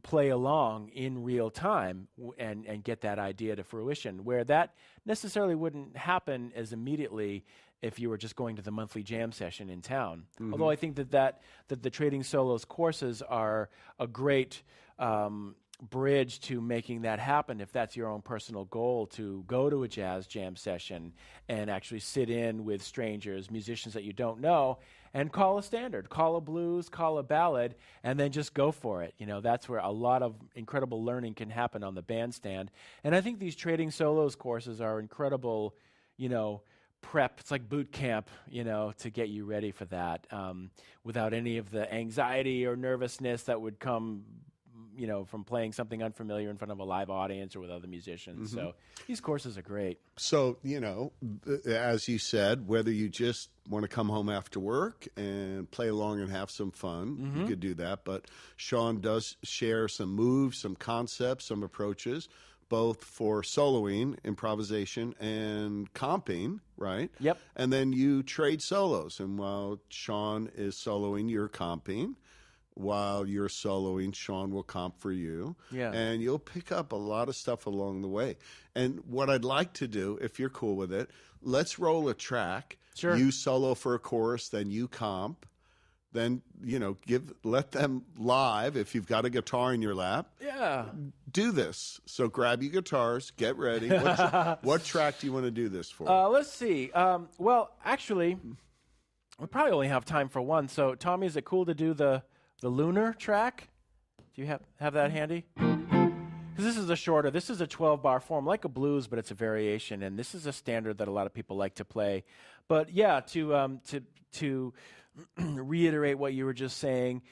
play along in real time and get that idea to fruition, where that necessarily wouldn't happen as immediately if you were just going to the monthly jam session in town. Although I think that the Trading Solos courses are a great bridge to making that happen if that's your own personal goal, to go to a jazz jam session and actually sit in with strangers, musicians that you don't know, and call a standard, call a blues, call a ballad, and then just go for it. That's where a lot of incredible learning can happen on the bandstand. And I think these Trading Solos courses are incredible, prep. It's like boot camp, to get you ready for that, without any of the anxiety or nervousness that would come from playing something unfamiliar in front of a live audience or with other musicians. So these courses are great. So, as you said, whether you just want to come home after work and play along and have some fun, you could do that. But Sean does share some moves, some concepts, some approaches, both for soloing, improvisation, and comping, right? Yep. And then you trade solos. And while Sean is soloing, you're comping. While you're soloing, Sean will comp for you. Yeah. And you'll pick up a lot of stuff along the way. And what I'd like to do, if you're cool with it, let's roll a track. Sure. You solo for a chorus, then you comp. Then, let them live, if you've got a guitar in your lap. Yeah. Do this. So grab your guitars, get ready. What track do you want to do this for? Let's see. Well, actually, We probably only have time for one. So, Tommy, is it cool to do the lunar track? Do you have that handy? Because this is a shorter. This is a 12-bar form, like a blues, but it's a variation, and this is a standard that a lot of people like to play. But yeah, to reiterate what you were just saying,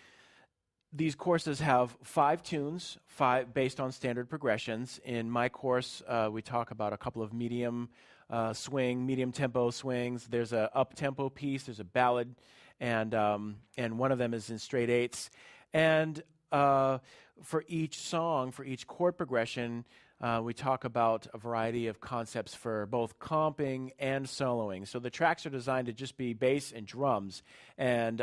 these courses have 5 tunes, 5 based on standard progressions. In my course, we talk about a couple of medium tempo swings. There's a up tempo piece. There's a ballad, and one of them is in straight eighths. And for each song, for each chord progression, we talk about a variety of concepts for both comping and soloing. So the tracks are designed to just be bass and drums, and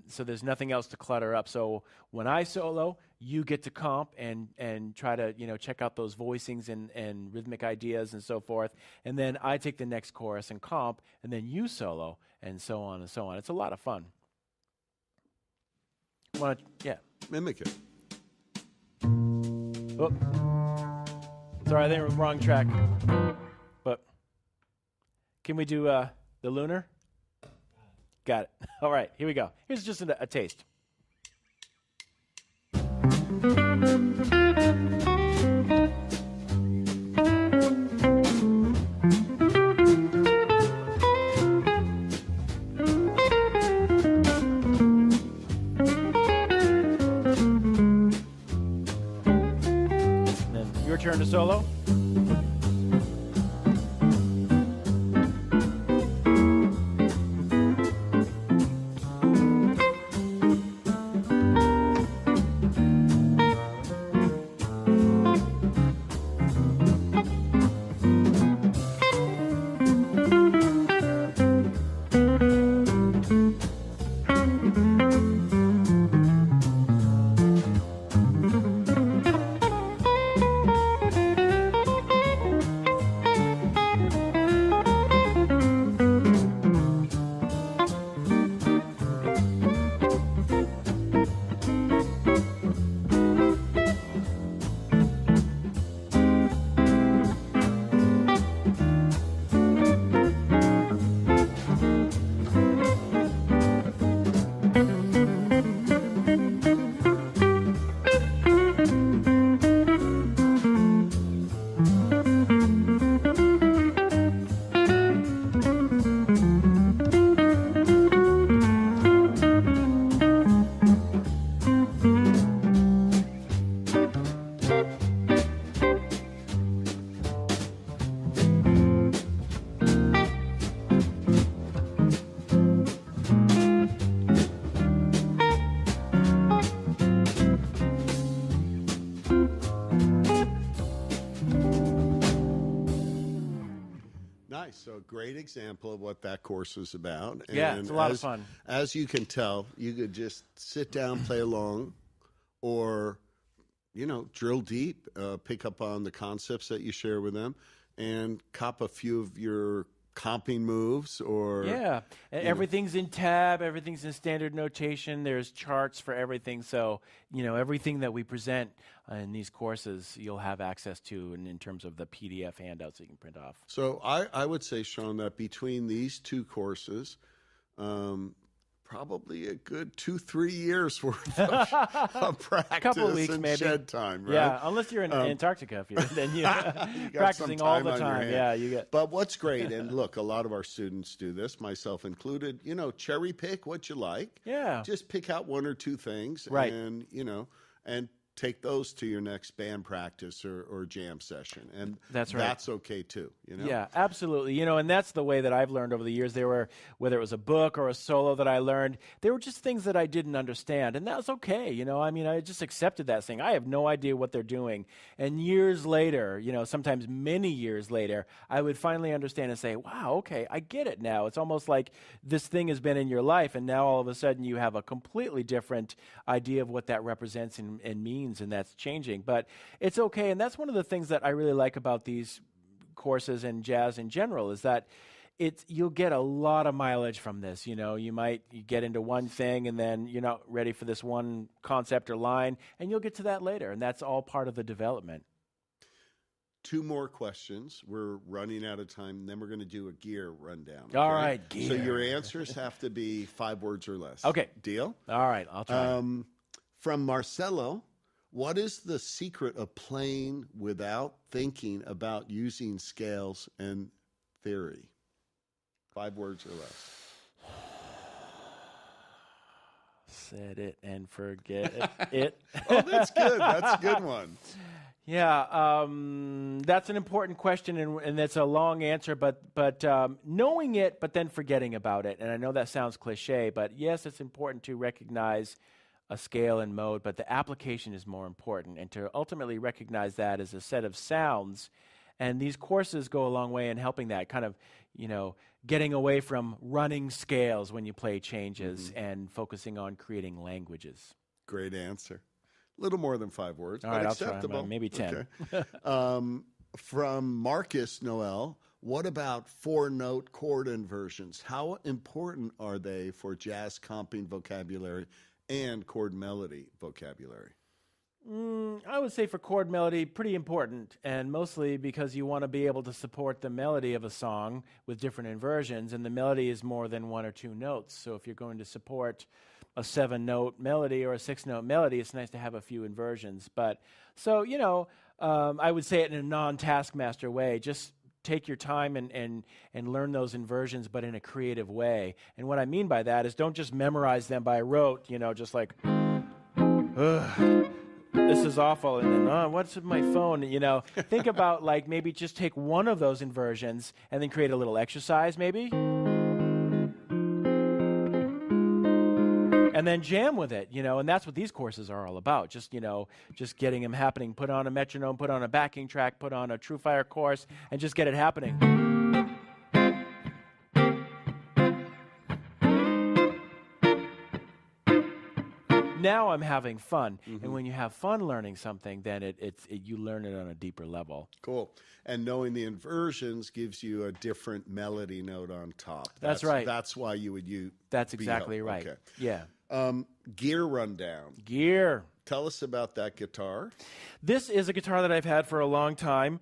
so there's nothing else to clutter up. So when I solo, you get to comp and try to check out those voicings and rhythmic ideas and so forth. And then I take the next chorus and comp, and then you solo, and so on and so on. It's a lot of fun. Yeah. Mimic it. Oh. Sorry, I think it was the wrong track. But can we do the lunar? Got it. All right, here we go. Here's just a taste. Your turn to solo. So great example of what that course is about. Yeah, and it's a lot of fun. As you can tell, you could just sit down, play along, or, drill deep, pick up on the concepts that you share with them, and cop a few of your comping moves or... Yeah, and everything's in tab, everything's in standard notation, there's charts for everything, so, everything that we present in these courses you'll have access to in terms of the PDF handouts you can print off. So I would say, Sean, that between these 2 courses, probably a good 2-3 years worth of practice couple of weeks, and maybe. shed time, right? Yeah, unless you're in Antarctica, then you practicing all the time. Yeah, you get. But what's great, and look, a lot of our students do this, myself included. Cherry pick what you like. Yeah. Just pick out 1 or 2 things, right? And and take those to your next band practice or jam session, and that's right. That's okay too. Yeah, absolutely. And that's the way that I've learned over the years. Whether it was a book or a solo that I learned, there were just things that I didn't understand, and that was okay. I just accepted that, saying I have no idea what they're doing. And years later, sometimes many years later, I would finally understand and say, "Wow, okay, I get it now." It's almost like this thing has been in your life, and now all of a sudden you have a completely different idea of what that represents and means. And that's changing, but it's okay. And that's one of the things that I really like about these courses and jazz in general is that you'll get a lot of mileage from this. You get into one thing and then you're not ready for this one concept or line, and you'll get to that later, and that's all part of the development. 2 more questions. We're running out of time, and then we're going to do a gear rundown. All right, gear. So your answers have to be 5 words or less. Okay. Deal? All right, I'll try. From Marcelo, what is the secret of playing without thinking about using scales and theory? 5 words or less. Said it and forget it. Oh, that's good. That's a good one. Yeah, that's an important question, and that's a long answer, but knowing it, but then forgetting about it. And I know that sounds cliche, but yes, it's important to recognize a scale and mode, but the application is more important, and to ultimately recognize that as a set of sounds. And these courses go a long way in helping that, kind of, getting away from running scales when you play changes and focusing on creating languages. Great answer. A little more than 5 words, All but right, acceptable. I'll try, maybe 10. Okay. From Marcus Noel, what about 4-note chord inversions? How important are they for jazz comping vocabulary and chord melody vocabulary? I would say for chord melody, pretty important, and mostly because you want to be able to support the melody of a song with different inversions, and the melody is more than 1 or 2 notes. So if you're going to support a 7-note melody or a 6-note melody, it's nice to have a few inversions. But so, I would say it in a non-taskmaster way. Just take your time and learn those inversions, but in a creative way. And what I mean by that is don't just memorize them by rote, just like, this is awful, and then, what's with my phone? Think about, like, maybe just take one of those inversions and then create a little exercise, maybe. And then jam with it, and that's what these courses are all about. Just getting them happening. Put on a metronome, put on a backing track, put on a TrueFire course, and just get it happening. Now I'm having fun, and when you have fun learning something, then you learn it on a deeper level. Cool. And knowing the inversions gives you a different melody note on top. That's right. That's why you would use. That's exactly right. Okay. Yeah. Gear rundown. Gear. Tell us about that guitar. This is a guitar that I've had for a long time.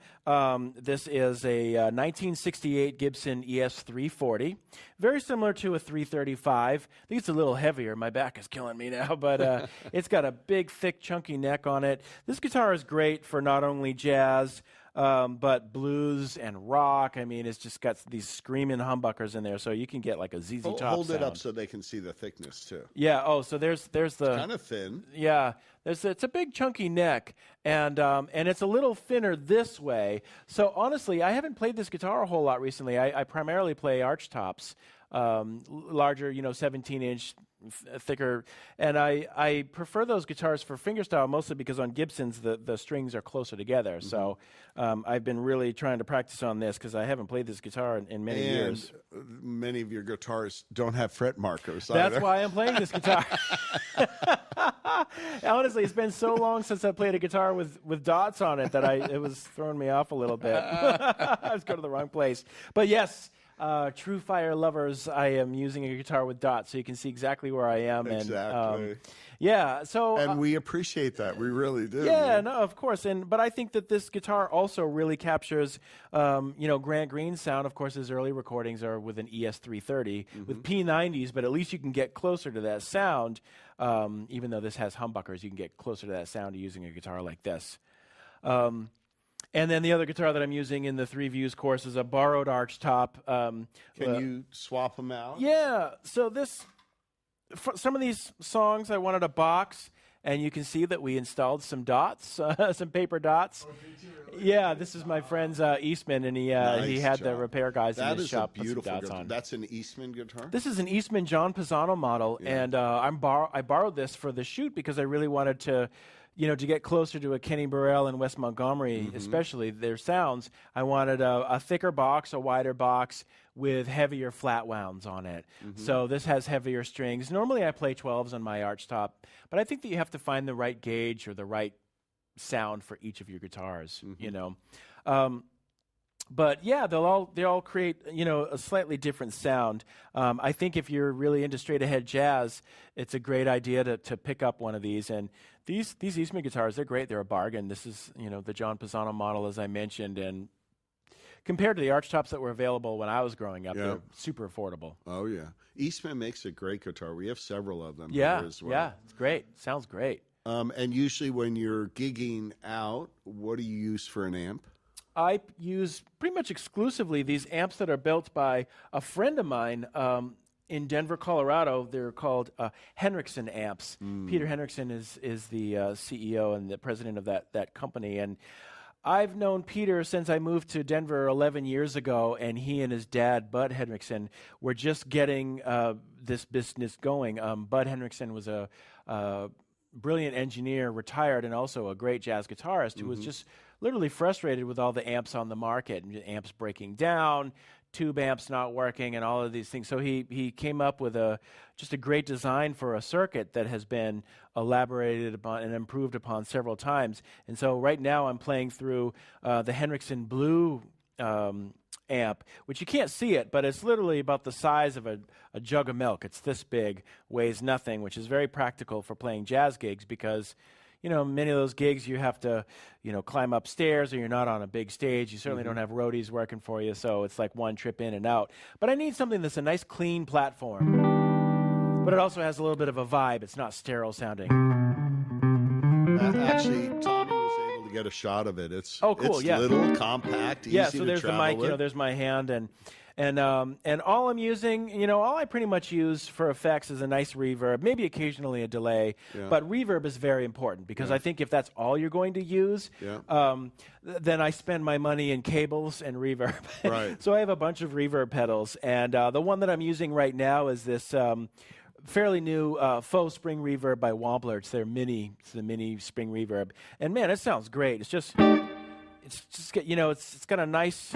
This is a 1968 Gibson ES340, very similar to a 335. I think it's a little heavier. My back is killing me now, but it's got a big, thick, chunky neck on it. This guitar is great for not only jazz, but blues and rock. I mean, it's just got these screaming humbuckers in there, so you can get like a ZZ Top Hold sound. it up so they can see the thickness too. Yeah. Oh, so there's the It's kind of thin. Yeah. It's a big chunky neck, and it's a little thinner this way. So honestly, I haven't played this guitar a whole lot recently. I primarily play arch tops, larger, 17-inch, thicker, and I prefer those guitars for fingerstyle mostly because on Gibsons the strings are closer together. So I've been really trying to practice on this because I haven't played this guitar in many years. Many of your guitars don't have fret markers. That's either. why I'm playing this guitar. Honestly, it's been so long since I played a guitar with dots on it that it was throwing me off a little bit. I was going to the wrong place. But yes, TrueFire lovers, I am using a guitar with dots, so you can see exactly where I am. Exactly. Yeah. So. And we appreciate that. We really do. Yeah. No. Of course. But I think that this guitar also really captures, Grant Green's sound. Of course, his early recordings are with an ES330 with P90s, but at least you can get closer to that sound. Even though this has humbuckers, you can get closer to that sound using a guitar like this. And then the other guitar that I'm using in the 3 Views course is a borrowed arch top. Can you swap them out? Yeah. So for some of these songs, I wanted a box, and you can see that we installed some dots, some paper dots. Yeah, this is my friend's Eastman, and he had the repair guys in his shop put some dots on. That's an Eastman guitar? This is an Eastman John Pisano model, and I borrowed this for the shoot because I really wanted to get closer to a Kenny Burrell and Wes Montgomery, especially their sounds. I wanted a thicker box, a wider box with heavier flat wounds on it. So this has heavier strings. Normally I play 12s on my arch top, but I think that you have to find the right gauge or the right sound for each of your guitars, But yeah, they all create, you know, a slightly different sound. I think if you're really into straight ahead jazz, it's a great idea to pick up one of these. And these Eastman guitars, they're great. They're a bargain. This is, you know, the John Pisano model, as I mentioned, and compared to the archtops that were available when I was growing up, they're super affordable. Oh yeah, Eastman makes a great guitar. We have several of them Yeah, here as well. yeah, it's great. Sounds great. And usually when you're gigging out, what do you use for an amp? I use pretty much exclusively these amps that are built by a friend of mine in Denver, Colorado. They're called Henriksen amps. Peter Henriksen is the CEO and the president of that company. And I've known Peter since I moved to Denver 11 years ago, and he and his dad, Bud Henriksen, were just getting this business going. Bud Henriksen was a brilliant engineer, retired, and also a great jazz guitarist who was just literally frustrated with all the amps on the market, and amps breaking down, tube amps not working, and all of these things. So he came up with just a great design for a circuit that has been elaborated upon and improved upon several times. And so right now I'm playing through the Henriksen Blue amp, which you can't see it, but it's literally about the size of a jug of milk. It's this big, weighs nothing, which is very practical for playing jazz gigs because, you know, many of those gigs you have to, you know, climb upstairs or you're not on a big stage. You certainly don't have roadies working for you, so it's like one trip in and out. But I need something that's a nice, clean platform. But it also has a little bit of a vibe. It's not sterile sounding. Actually, Tommy was able to get a shot of it. It's cool, it's little, compact, easy so to there's the travel mic, with. you know, there's my hand, and all I'm using, you know, all I pretty much use for effects is a nice reverb, maybe occasionally a delay, but reverb is very important because I think if that's all you're going to use, then I spend my money in cables and reverb. Right. So I have a bunch of reverb pedals, and the one that I'm using right now is this fairly new faux spring reverb by Wampler. It's the mini spring reverb, and man, it sounds great. It's just you know, it's got a nice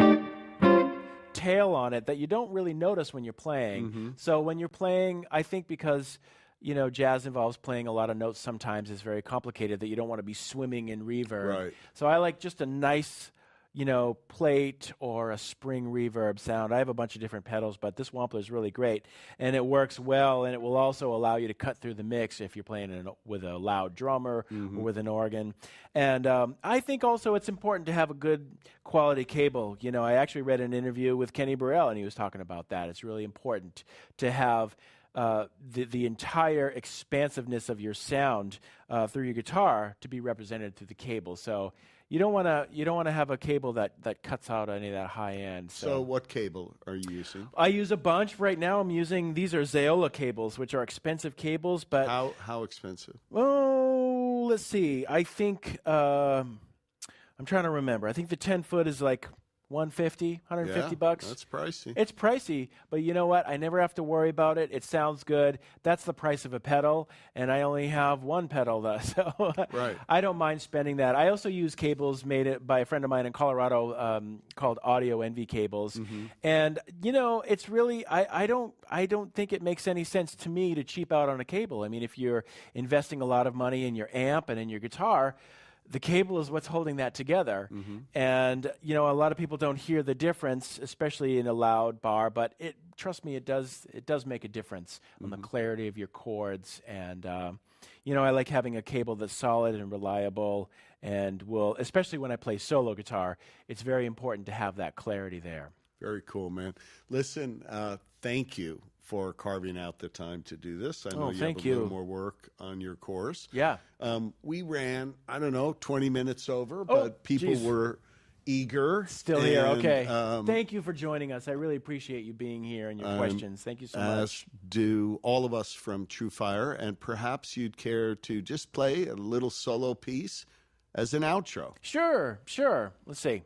tail on it that you don't really notice when you're playing. So when you're playing, I think because, you know, jazz involves playing a lot of notes sometimes, it's very complicated that you don't want to be swimming in reverb. Right. So I like just a nice, you know, plate or a spring reverb sound. I have a bunch of different pedals, but this Wampler is really great, and it works well, and it will also allow you to cut through the mix if you're playing with a loud drummer or with an organ. And I think also it's important to have a good quality cable. You know, I actually read an interview with Kenny Burrell, and he was talking about that. It's really important to have the entire expansiveness of your sound through your guitar to be represented through the cable. So you don't want to have a cable that cuts out any of that high end. So what cable are you using? I use a bunch. Right now I'm using, these are Zayola cables, which are expensive cables, but How expensive? oh, let's see. I think I'm trying to remember. I think the 10-foot is like $150 bucks. That's pricey. It's pricey, but you know what? I never have to worry about it. It sounds good. That's the price of a pedal, and I only have one pedal, though, so Right. I don't mind spending that. I also use cables made by a friend of mine in Colorado called Audio Envy cables, and you know, it's really I don't think it makes any sense to me to cheap out on a cable. I mean, if you're investing a lot of money in your amp and in your guitar, the cable is what's holding that together. And, you know, a lot of people don't hear the difference, especially in a loud bar, but trust me, it does make a difference on the clarity of your chords. And, you know, I like having a cable that's solid and reliable and will, especially when I play solo guitar, it's very important to have that clarity there. Very cool, man. Listen, thank you for carving out the time to do this. I know you have a little more work on your course. Yeah. We ran, I don't know, 20 minutes over, but people were eager. Still here, okay. Thank you for joining us. I really appreciate you being here and your questions. Thank you so much. As do all of us from True Fire, and perhaps you'd care to just play a little solo piece as an outro. Sure. Let's see.